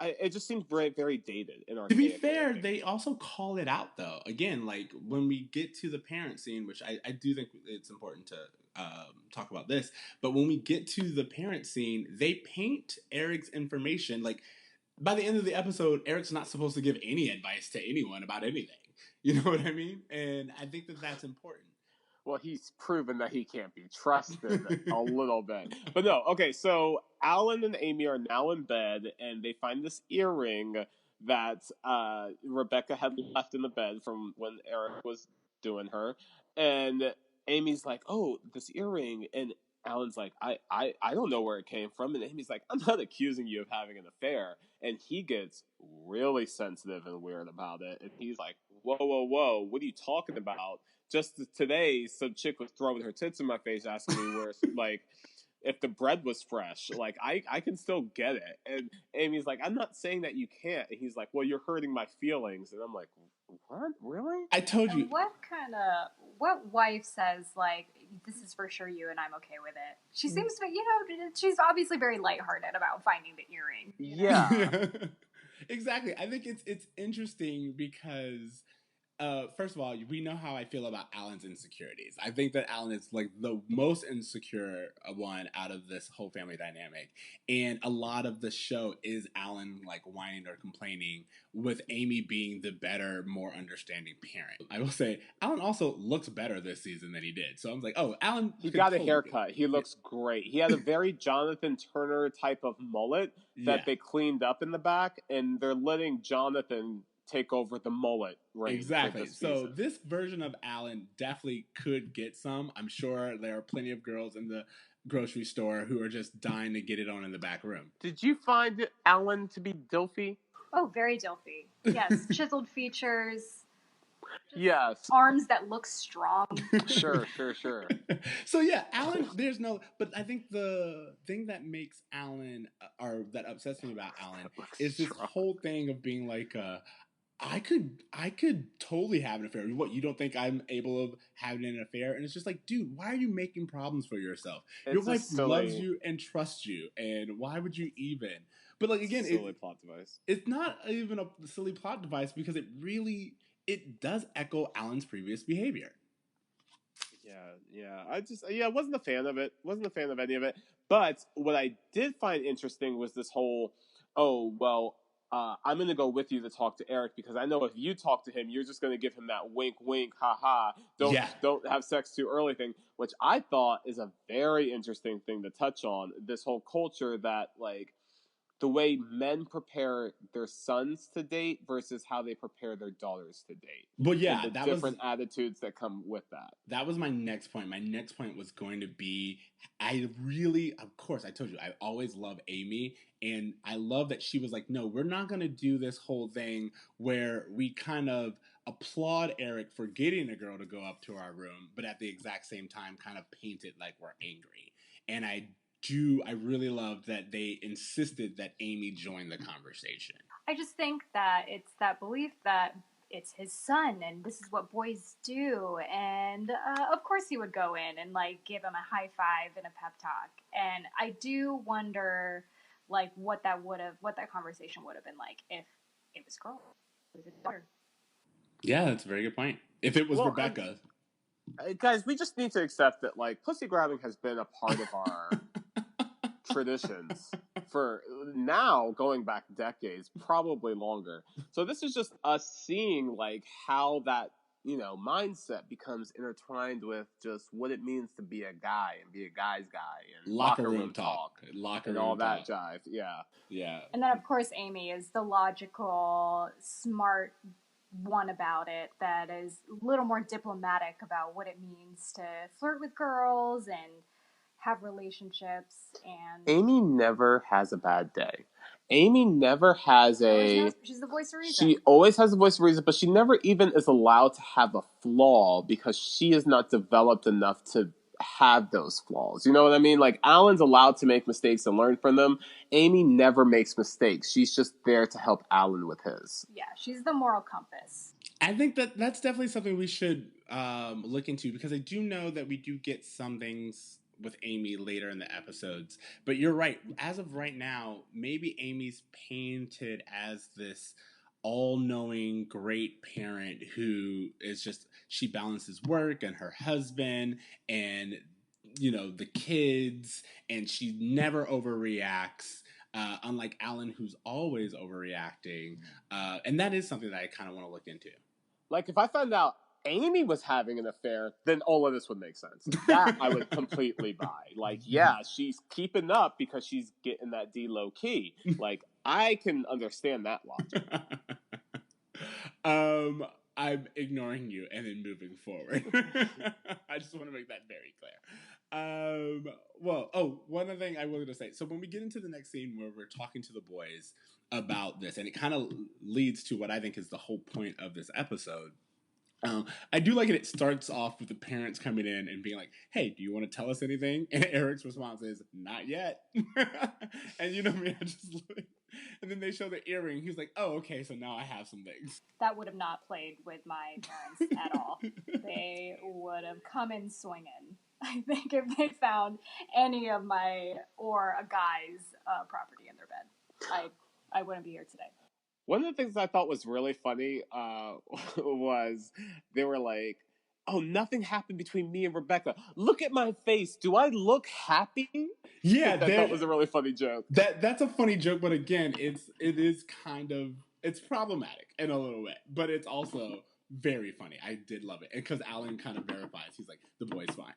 it just seems very, very dated and To be archaic. fair, they also call it out though. Again, like when we get to the parent scene, which I do think it's important to talk about this, but when we get to the parent scene, they paint Eric's information. Like by the end of the episode, Eric's not supposed to give any advice to anyone about anything. You know what I mean? And I think that that's important. Well, he's proven that he can't be trusted a little bit. But no, okay, so Alan and Amy are now in bed, and they find this earring that Rebecca had left in the bed from when Eric was doing her. And Amy's like, oh, this earring. And Alan's like, I don't know where it came from. And Amy's like, I'm not accusing you of having an affair. And he gets really sensitive and weird about it. And he's like, whoa, whoa, whoa, what are you talking about? Just today, some chick was throwing her tits in my face, asking me where, like, if the bread was fresh. Like, I can still get it. And Amy's like, I'm not saying that you can't. And he's like, well, you're hurting my feelings. And I'm like, what? Really? I told you. What wife says, like, this is for sure you and I'm okay with it? She seems to, she's obviously very lighthearted about finding the earring. Yeah. Exactly. I think it's interesting because first of all, we know how I feel about Alan's insecurities. I think that Alan is like the most insecure one out of this whole family dynamic. And a lot of the show is Alan like whining or complaining, with Amy being the better, more understanding parent. I will say, Alan also looks better this season than he did. So I was like, oh, Alan. He got a haircut. He looks great. He had a very Jonathan Turner type of mullet that they cleaned up in the back, and they're letting Jonathan take over the mullet reign. Exactly. So this version of Alan definitely could get some. I'm sure there are plenty of girls in the grocery store who are just dying to get it on in the back room. Did you find Alan to be dilfy? Oh, very dilfy. Yes, chiseled features. Yes. Arms that look strong. Sure. So yeah, Alan, but I think the thing that makes Alan, or that upsets me about Alan, is this whole thing of being like, I could totally have an affair. What, you don't think I'm able of having an affair? And it's just like, dude, why are you making problems for yourself? Your wife loves you and trusts you, and why would you even? But like again, silly plot device. It's not even a silly plot device because it does echo Alan's previous behavior. Yeah. I wasn't a fan of it. Wasn't a fan of any of it. But what I did find interesting was this whole, I'm going to go with you to talk to Eric because I know if you talk to him, you're just going to give him that wink, wink, ha. Don't have sex too early thing, which I thought is a very interesting thing to touch on. This whole culture that, like, the way men prepare their sons to date versus how they prepare their daughters to date. Well, yeah, and the different attitudes that come with that. That was my next point. My next point was going to be, of course, I told you, I always love Amy, and I love that she was like, no, we're not going to do this whole thing where we kind of applaud Eric for getting a girl to go up to our room, but at the exact same time kind of paint it like we're angry. And I really loved that they insisted that Amy join the conversation. I just think that it's that belief that it's his son and this is what boys do. And of course he would go in and like give him a high five and a pep talk. And I do wonder like what that conversation would have been like if it was girl. It was his daughter. Yeah, that's a very good point. If it was Rebecca. Guys, we just need to accept that like pussy grabbing has been a part of our traditions for now going back decades, probably longer. So this is just us seeing like how that mindset becomes intertwined with just what it means to be a guy and be a guy's guy and locker room talk and all that jive. Yeah. And then of course Amy is the logical, smart one about it that is a little more diplomatic about what it means to flirt with girls and have relationships. And Amy never has a bad day. Amy never has she's the voice of reason. She always has the voice of reason, but she never even is allowed to have a flaw because she is not developed enough to have those flaws. You know what I mean? Like, Alan's allowed to make mistakes and learn from them. Amy never makes mistakes. She's just there to help Alan with his. Yeah, she's the moral compass. I think that's definitely something we should look into because I do know that we do get some things with Amy later in the episodes. But you're right. As of right now, maybe Amy's painted as this all-knowing great parent who is just, she balances work and her husband and the kids, and she never overreacts, unlike Alan, who's always overreacting. And that is something that I kind of want to look into. Like, if I found out Amy was having an affair, then all of this would make sense. That I would completely buy. Like, yeah, she's keeping up because she's getting that D low key. Like, I can understand that logic. I'm ignoring you and then moving forward. I just want to make that very clear. One other thing I wanted to say. So when we get into the next scene where we're talking to the boys about this, and it kind of leads to what I think is the whole point of this episode. I do like it. It starts off with the parents coming in and being like, "Hey, do you want to tell us anything?" And Eric's response is, "Not yet." And me, I just look. And then they show the earring. He's like, "Oh, okay, so now I have some things." That would have not played with my parents at all. They would have come in swinging, I think, if they found any of my or a guy's property in their bed. I wouldn't be here today. One of the things I thought was really funny was they were like, "Oh, nothing happened between me and Rebecca. Look at my face. Do I look happy?" Yeah, that was a really funny joke. That's a funny joke, but again, it is kind of, it's problematic in a little way, but it's also very funny. I did love it, because Alan kind of verifies. He's like, "The boy's fine."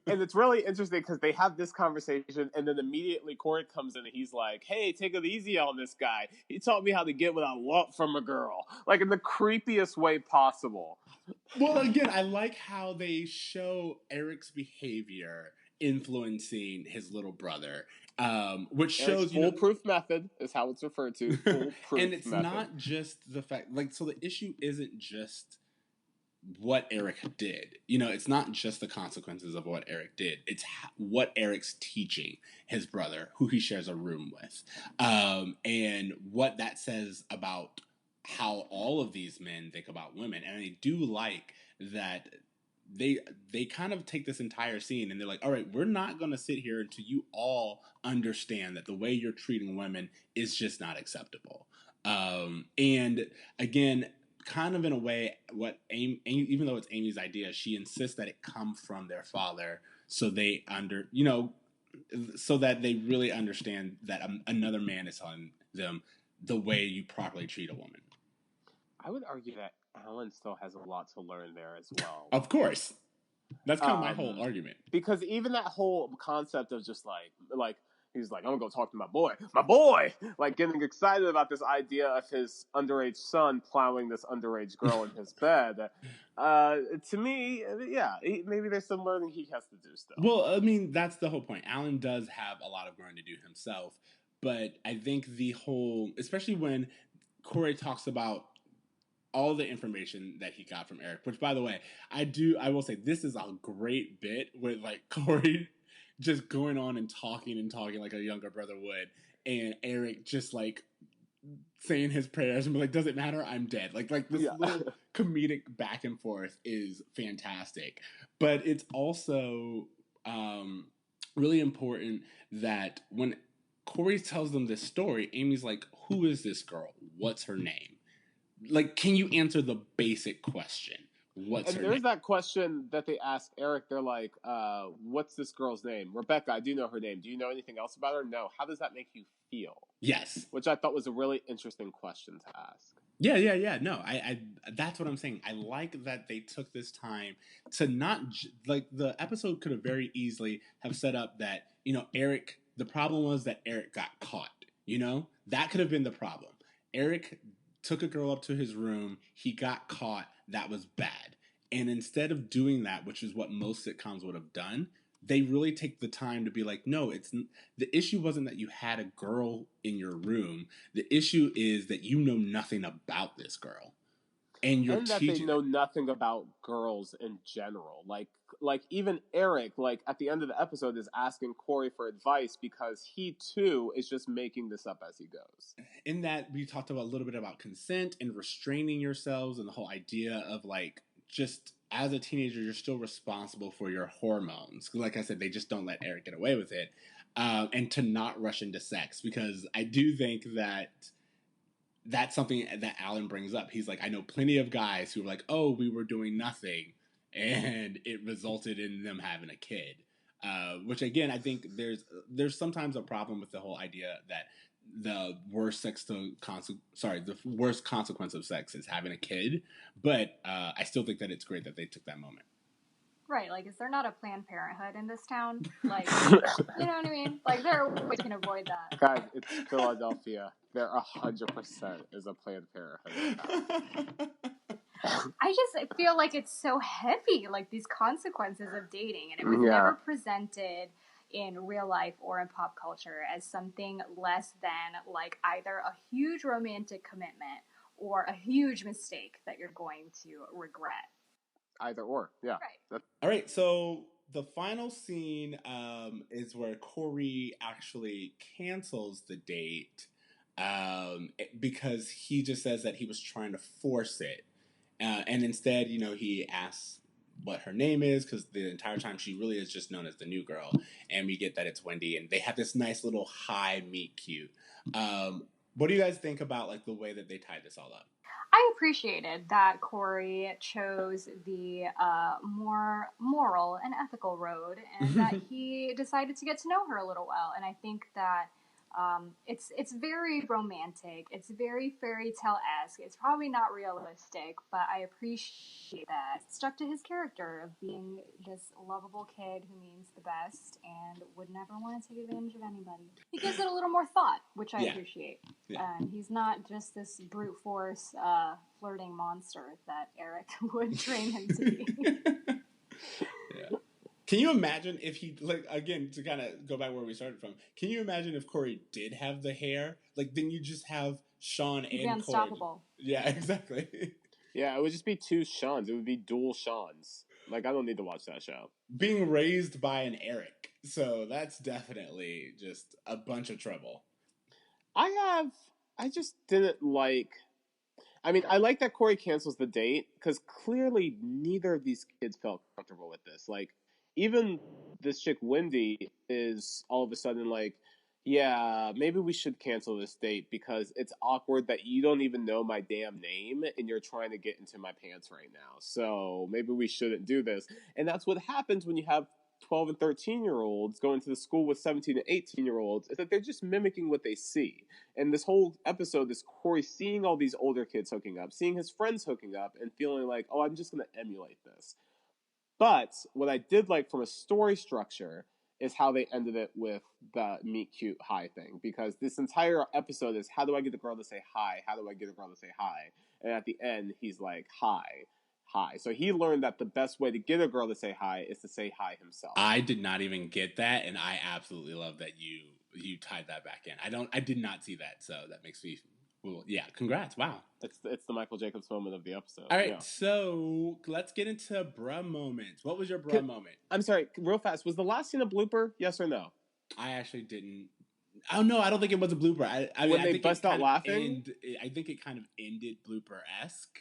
And it's really interesting because they have this conversation, and then immediately Corey comes in and he's like, "Hey, take it easy on this guy. He taught me how to get what I want from a girl," like in the creepiest way possible. Well, again, I like how they show Eric's behavior influencing his little brother, which shows foolproof method is how it's referred to. Foolproof and it's method. not just the fact, so the issue isn't just what Eric did. It's not just the consequences of what Eric did. It's what Eric's teaching his brother, who he shares a room with, and what that says about how all of these men think about women. And I do like that they kind of take this entire scene and they're like, "All right, we're not going to sit here until you all understand that the way you're treating women is just not acceptable." And again, kind of in a way, what Amy, even though it's Amy's idea, she insists that it come from their father, so so that they really understand that another man is telling them the way you properly treat a woman. I would argue that Alan still has a lot to learn there as well. Of course. That's kind of my whole argument. Because even that whole concept of just like he's like, "I'm gonna go talk to my boy," like getting excited about this idea of his underage son plowing this underage girl in his bed. To me, yeah, maybe there's some learning he has to do still. Well, I mean, that's the whole point. Alan does have a lot of growing to do himself, but I think especially when Corey talks about all the information that he got from Eric, which, by the way, I will say this is a great bit with Corey just going on and talking like a younger brother would, and Eric just saying his prayers and be like, "Does it matter? I'm dead." Like this little comedic back and forth is fantastic, but it's also really important that when Corey tells them this story, Amy's like, "Who is this girl? What's her name?" Can you answer the basic question? What's her name? There's that question that they ask Eric. They're like, "What's this girl's name?" "Rebecca, I do know her name. Do you know anything else about her?" "No." "How does that make you feel?" Yes. Which I thought was a really interesting question to ask. Yeah. No, I that's what I'm saying. I like that they took this time to not the episode could have very easily have set up that, Eric, the problem was that Eric got caught, that could have been the problem. Eric took a girl up to his room, he got caught, that was bad. And instead of doing that, which is what most sitcoms would have done, they really take the time to be like, "No, the issue wasn't that you had a girl in your room. The issue is that you know nothing about this girl." And that they know nothing about girls in general. Like even Eric, at the end of the episode, is asking Corey for advice because he too is just making this up as he goes. In that, we talked about a little bit about consent and restraining yourselves, and the whole idea of just as a teenager, you're still responsible for your hormones. Like I said, they just don't let Eric get away with it. And to not rush into sex, because I do think that that's something that Alan brings up. He's like, I know plenty of guys who were like, oh, we were doing nothing, and it resulted in them having a kid. Which again, I think there's sometimes a problem with the whole idea that the worst the worst consequence of sex is having a kid. But I still think that it's great that they took that moment. Right, like, is there not a Planned Parenthood in this town? Like, you know what I mean? Like, there we can avoid that. Guys, it's Philadelphia. There 100% is a Planned Parenthood. I just feel like it's so heavy, like these consequences of dating, and it was never presented in real life or in pop culture as something less than like either a huge romantic commitment or a huge mistake that you're going to regret. Either or, yeah. Right. All right, so the final scene is where Corey actually cancels the date because he just says that he was trying to force it. And instead, he asks what her name is, because the entire time she really is just known as the new girl. And we get that it's Wendy, and they have this nice little high meet cute. What do you guys think about like the way that they tied this all up? I appreciated that Corey chose the more moral and ethical road, and that he decided to get to know her a little well. And I think that it's very romantic. It's very fairy tale-esque. It's probably not realistic, but I appreciate that. Stuck to his character of being this lovable kid who means the best and would never want to take advantage of anybody. He gives it a little more thought, which I appreciate. Yeah. And he's not just this brute force flirting monster that Eric would train him to be. Yeah. Can you imagine if he, like, again, to kind of go back where we started from, can you imagine if Corey did have the hair? Like, then you just have Sean and unstoppable. Corey. Yeah, exactly. Yeah, it would just be two Seans. It would be dual Seans. Like, I don't need to watch that show. Being raised by an Eric. So that's definitely just a bunch of trouble. I just didn't like... I mean, I like that Corey cancels the date, because clearly neither of these kids felt comfortable with this. Like, even this chick Wendy is all of a sudden like, yeah, maybe we should cancel this date because it's awkward that you don't even know my damn name and you're trying to get into my pants right now. So maybe we shouldn't do this. And that's what happens when you have 12 and 13-year-olds going to the school with 17 and 18-year-olds, is that they're just mimicking what they see. And this whole episode is Corey seeing all these older kids hooking up, seeing his friends hooking up, and feeling like, oh, I'm just going to emulate this. But what I did like from a story structure is how they ended it with the meet cute hi thing. Because this entire episode is, how do I get the girl to say hi? How do I get a girl to say hi? And at the end, he's like, hi. So he learned that the best way to get a girl to say hi is to say hi himself. I did not even get that, and I absolutely love that you tied that back in. I did not see that, so that makes me... Well, yeah, congrats. Wow. It's the Michael Jacobs moment of the episode. All right, so let's get into bruh moments. What was your bruh moment? I'm sorry, real fast. Was the last scene a blooper? Yes or no? I actually didn't... Oh, no, I don't think it was a blooper. I mean, when they bust out laughing? I think it kind of ended blooper-esque,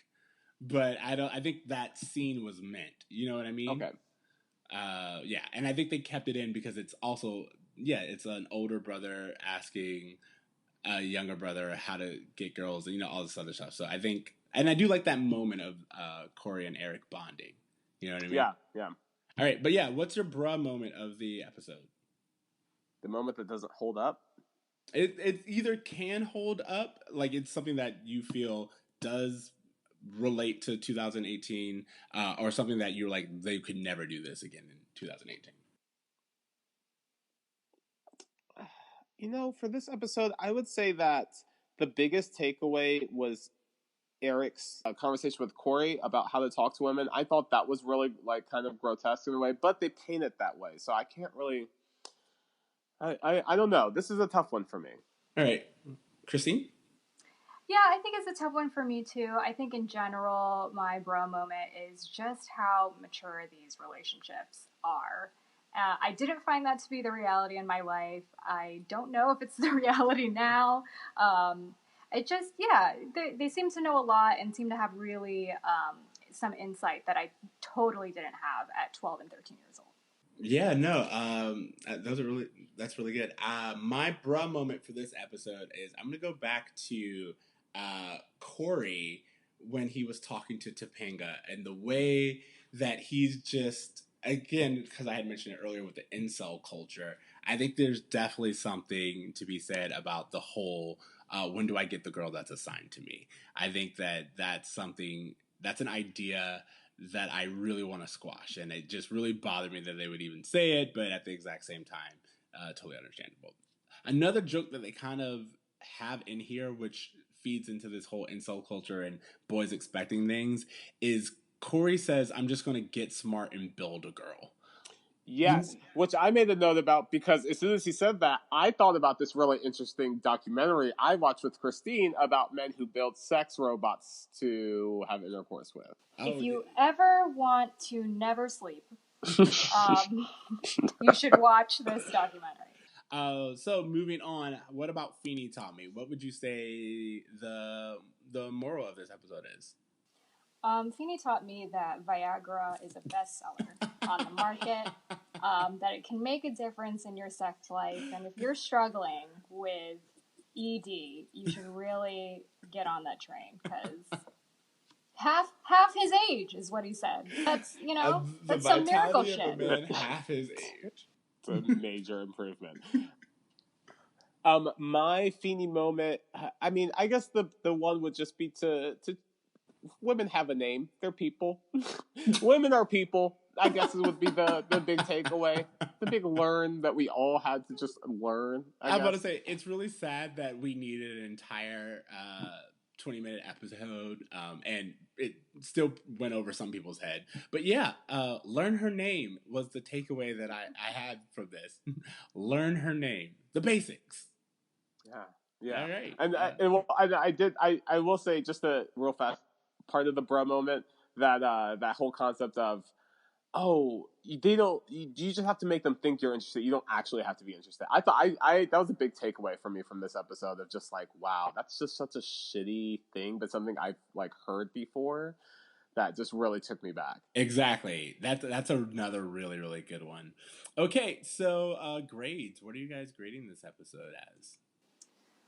but I think that scene was meant. You know what I mean? Okay. Yeah, and I think they kept it in because it's also... Yeah, it's an older brother asking... a younger brother how to get girls and all this other stuff. So I think, and I do like that moment of Corey and Eric bonding. You know what I mean? Yeah. All right, but yeah, what's your bruh moment of the episode? The moment that doesn't hold up? It either can hold up, like it's something that you feel does relate to 2018, or something that you're like, they could never do this again in 2018. For this episode, I would say that the biggest takeaway was Eric's conversation with Corey about how to talk to women. I thought that was really, like, kind of grotesque in a way, but they paint it that way, so I can't really... I don't know. This is a tough one for me. All right. Kristine? Yeah, I think it's a tough one for me, too. I think, in general, my bro moment is just how mature these relationships are. I didn't find that to be the reality in my life. I don't know if it's the reality now. It just, they seem to know a lot and seem to have really some insight that I totally didn't have at 12 and 13 years old. Yeah, no, that's really good. My bruh moment for this episode is I'm gonna go back to Corey when he was talking to Topanga and the way that he's just, again, because I had mentioned it earlier with the incel culture. I think there's definitely something to be said about the whole when do I get the girl that's assigned to me. I think that's an idea that I really want to squash, and it just really bothered me that they would even say it, but at the exact same time, totally understandable. Another joke that they kind of have in here, which feeds into this whole incel culture and boys expecting things, is Corey says, "I'm just going to get smart and build a girl." Yes, which I made a note about because as soon as he said that, I thought about this really interesting documentary I watched with Kristine about men who build sex robots to have intercourse with. If you ever want to never sleep, you should watch this documentary. So moving on, what about Feeney Tommy? What would you say the moral of this episode is? Feeney taught me that Viagra is a bestseller on the market, that it can make a difference in your sex life, and if you're struggling with ED, you should really get on that train, because half his age is what he said. That's, that's some miracle shit. Of a man half his age. It's a major improvement. My Feeney moment, I mean, I guess the one would just be to women have a name. They're people. Women are people. I guess it would be the big takeaway. The big learn that we all had to just learn. I'm about to say, it's really sad that we needed an entire 20-minute episode, and it still went over some people's head. But yeah, learn her name was the takeaway that I had from this. Learn her name. The basics. Yeah. All right. And I will say just a real fast part of the bruh moment that that whole concept of, oh, you just have to make them think you're interested. You don't actually have to be interested. I thought that was a big takeaway for me from this episode of just like, wow, that's just such a shitty thing, but something I've like heard before that just really took me back. Exactly. That's another really, really good one. Okay, so grades. What are you guys grading this episode as?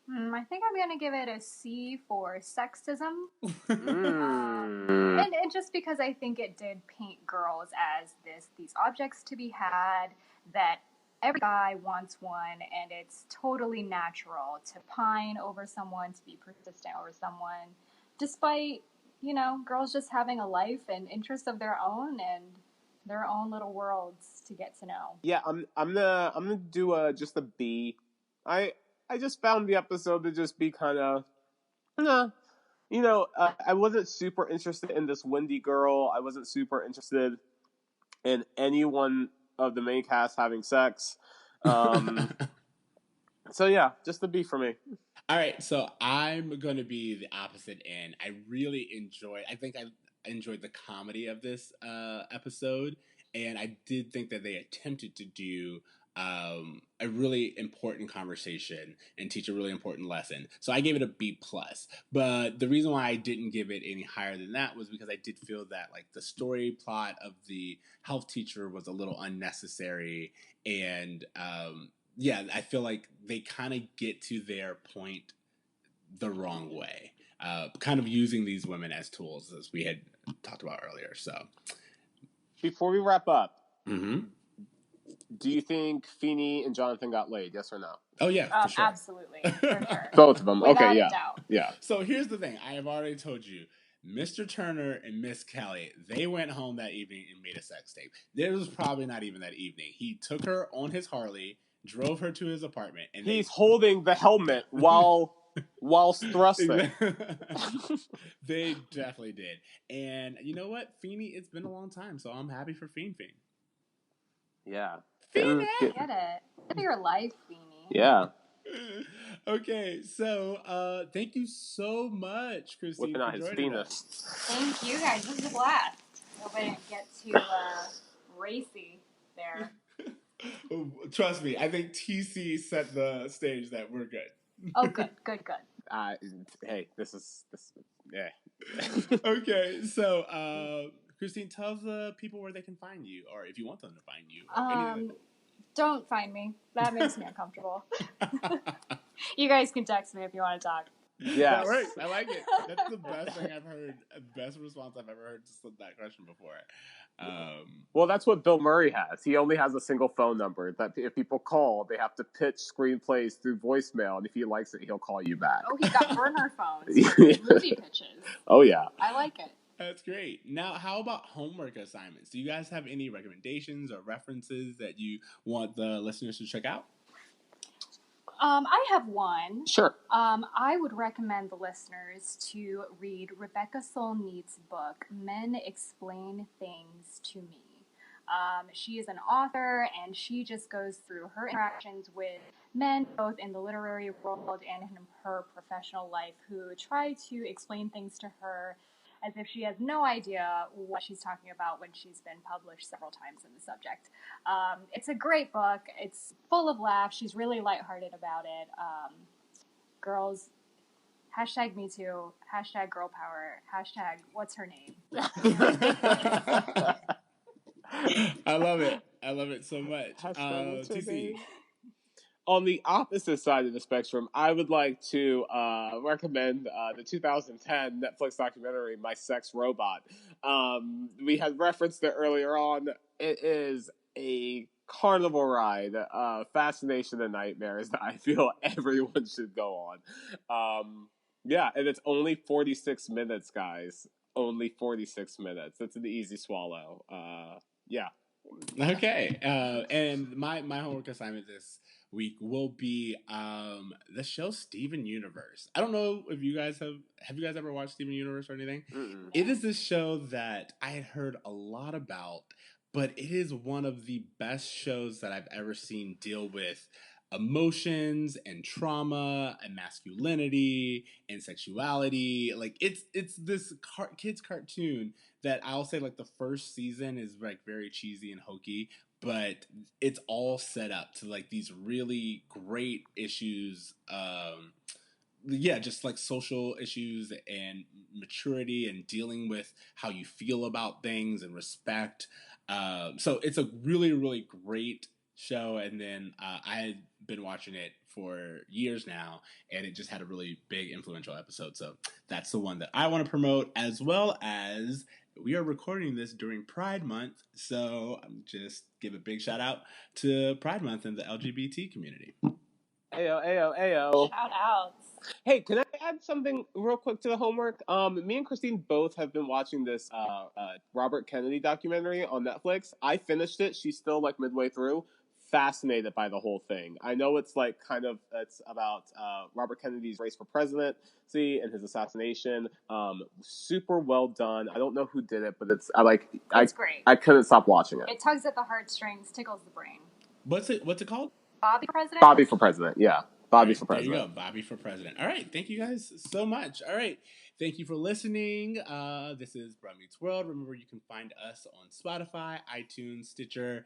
I think I'm going to give it a C for sexism. And just because I think it did paint girls as these objects to be had, that every guy wants one, and it's totally natural to pine over someone, to be persistent over someone, despite, girls just having a life and interests of their own and their own little worlds to get to know. Yeah, I'm gonna do just a B. I just found the episode to just be kind of, I wasn't super interested in this Wendy girl. I wasn't super interested in anyone of the main cast having sex. So yeah, just a B for me. All right, so I'm going to be the opposite end. I think I enjoyed the comedy of this episode, and I did think that they attempted to do a really important conversation and teach a really important lesson. So I gave it a B plus. But the reason why I didn't give it any higher than that was because I did feel that like the story plot of the health teacher was a little unnecessary, and I feel like they kind of get to their point the wrong way, kind of using these women as tools, as we had talked about earlier. So before we wrap up, mm-hmm. Do you think Feeney and Jonathan got laid? Yes or no? Oh yeah, for sure. Absolutely, for sure. Both of them. Without okay, a doubt. Yeah. So here's the thing: I have already told you, Mr. Turner and Miss.Kelly, they went home that evening and made a sex tape. It was probably not even that evening. He took her on his Harley, drove her to his apartment, and he's holding the helmet while thrusting. They definitely did. And you know what, Feeney? It's been a long time, so I'm happy for Fiend. Yeah. Feeney, get it. Live your life, Feeney. Yeah. Okay, so thank you so much, Kristine. Whipping out his penis. Thank you guys. This was a blast. Hope I didn't get too racy there. Trust me, I think TC set the stage that we're good. Oh, good. Hey, this. Yeah. Okay, so Kristine, tell the people where they can find you, or if you want them to find you. Don't find me. That makes me uncomfortable. You guys can text me if you want to talk. Yes. That works. I like it. That's the best thing I've heard. Best response I've ever heard to that question before. Well, that's what Bill Murray has. He only has a single phone number that if people call, they have to pitch screenplays through voicemail, and if he likes it, he'll call you back. Oh, he got burner phones. Movie pitches. Oh, yeah. I like it. That's great. Now, how about homework assignments? Do you guys have any recommendations or references that you want the listeners to check out? I have one. Sure. I would recommend the listeners to read Rebecca Solnit's book, Men Explain Things to Me. She is an author, and she just goes through her interactions with men, both in the literary world and in her professional life, who try to explain things to her as if she has no idea what she's talking about when she's been published several times in the subject. It's a great book. It's full of laughs. She's really lighthearted about it. Girls, hashtag me too, hashtag girl power, hashtag what's her name. I love it. I love it so much. TC. On the opposite side of the spectrum, I would like to recommend the 2010 Netflix documentary, My Sex Robot. We had referenced it earlier on. It is a carnival ride, fascination and nightmares that I feel everyone should go on. Yeah, and it's only 46 minutes, guys. Only 46 minutes. It's an easy swallow. Yeah. Okay. And my homework assignment this week will be the show Steven Universe. I don't know if you guys have you guys ever watched Steven Universe or anything? Mm-mm. It is this show that I had heard a lot about, but it is one of the best shows that I've ever seen deal with emotions and trauma and masculinity and sexuality. Like it's this kids cartoon that I'll say like the first season is like very cheesy and hokey, but it's all set up to like these really great issues. Yeah, just like social issues and maturity and dealing with how you feel about things and respect. So it's a really, really great show. And then I had been watching it for years now, and it just had a really big influential episode. So that's the one that I want to promote, as well as we are recording this during Pride Month. So I'm just give a big shout out to Pride Month and the LGBT community. Ayo. Shout outs. Hey, can I add something real quick to the homework? Me and Kristine both have been watching this Robert Kennedy documentary on Netflix. I finished it. She's still like midway through. Fascinated by the whole thing. I know it's like it's about Robert Kennedy's race for presidency and his assassination. Super well done. I don't know who did it, but it's great. I couldn't stop watching it. It tugs at the heartstrings, tickles the brain. What's it called? Bobby for President? Bobby for President, yeah. Bobby for President. There you go, Bobby for President. All right, thank you guys so much. All right, thank you for listening. This is Bruh Meets World. Remember, you can find us on Spotify, iTunes, Stitcher,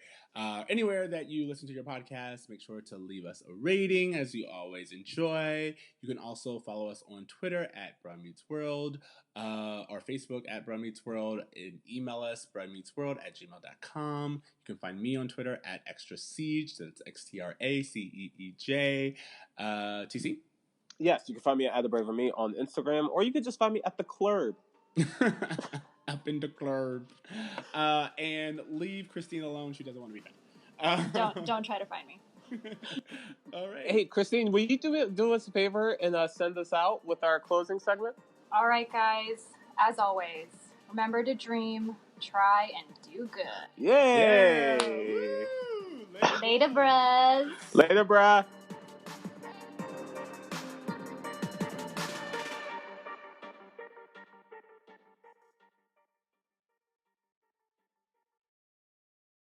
anywhere that you listen to your podcast. Make sure to leave us a rating, as you always enjoy. You can also follow us on Twitter at Bruh Meets World, or Facebook at Bruh Meets World, and email us bruhmeetsworld@gmail.com. You can find me on Twitter at Extra Siege. That's XTRACEEJ. TC? Yes, you can find me at @TheBraverMe on Instagram, or you can just find me at the Club. Up in the club. And leave Kristine alone. She doesn't want to be found. Don't try to find me. All right. Hey, Kristine, will you do us a favor and send us out with our closing segment? All right, guys. As always, remember to dream, try, and do good. Yay! Later, bros. Later, bruh.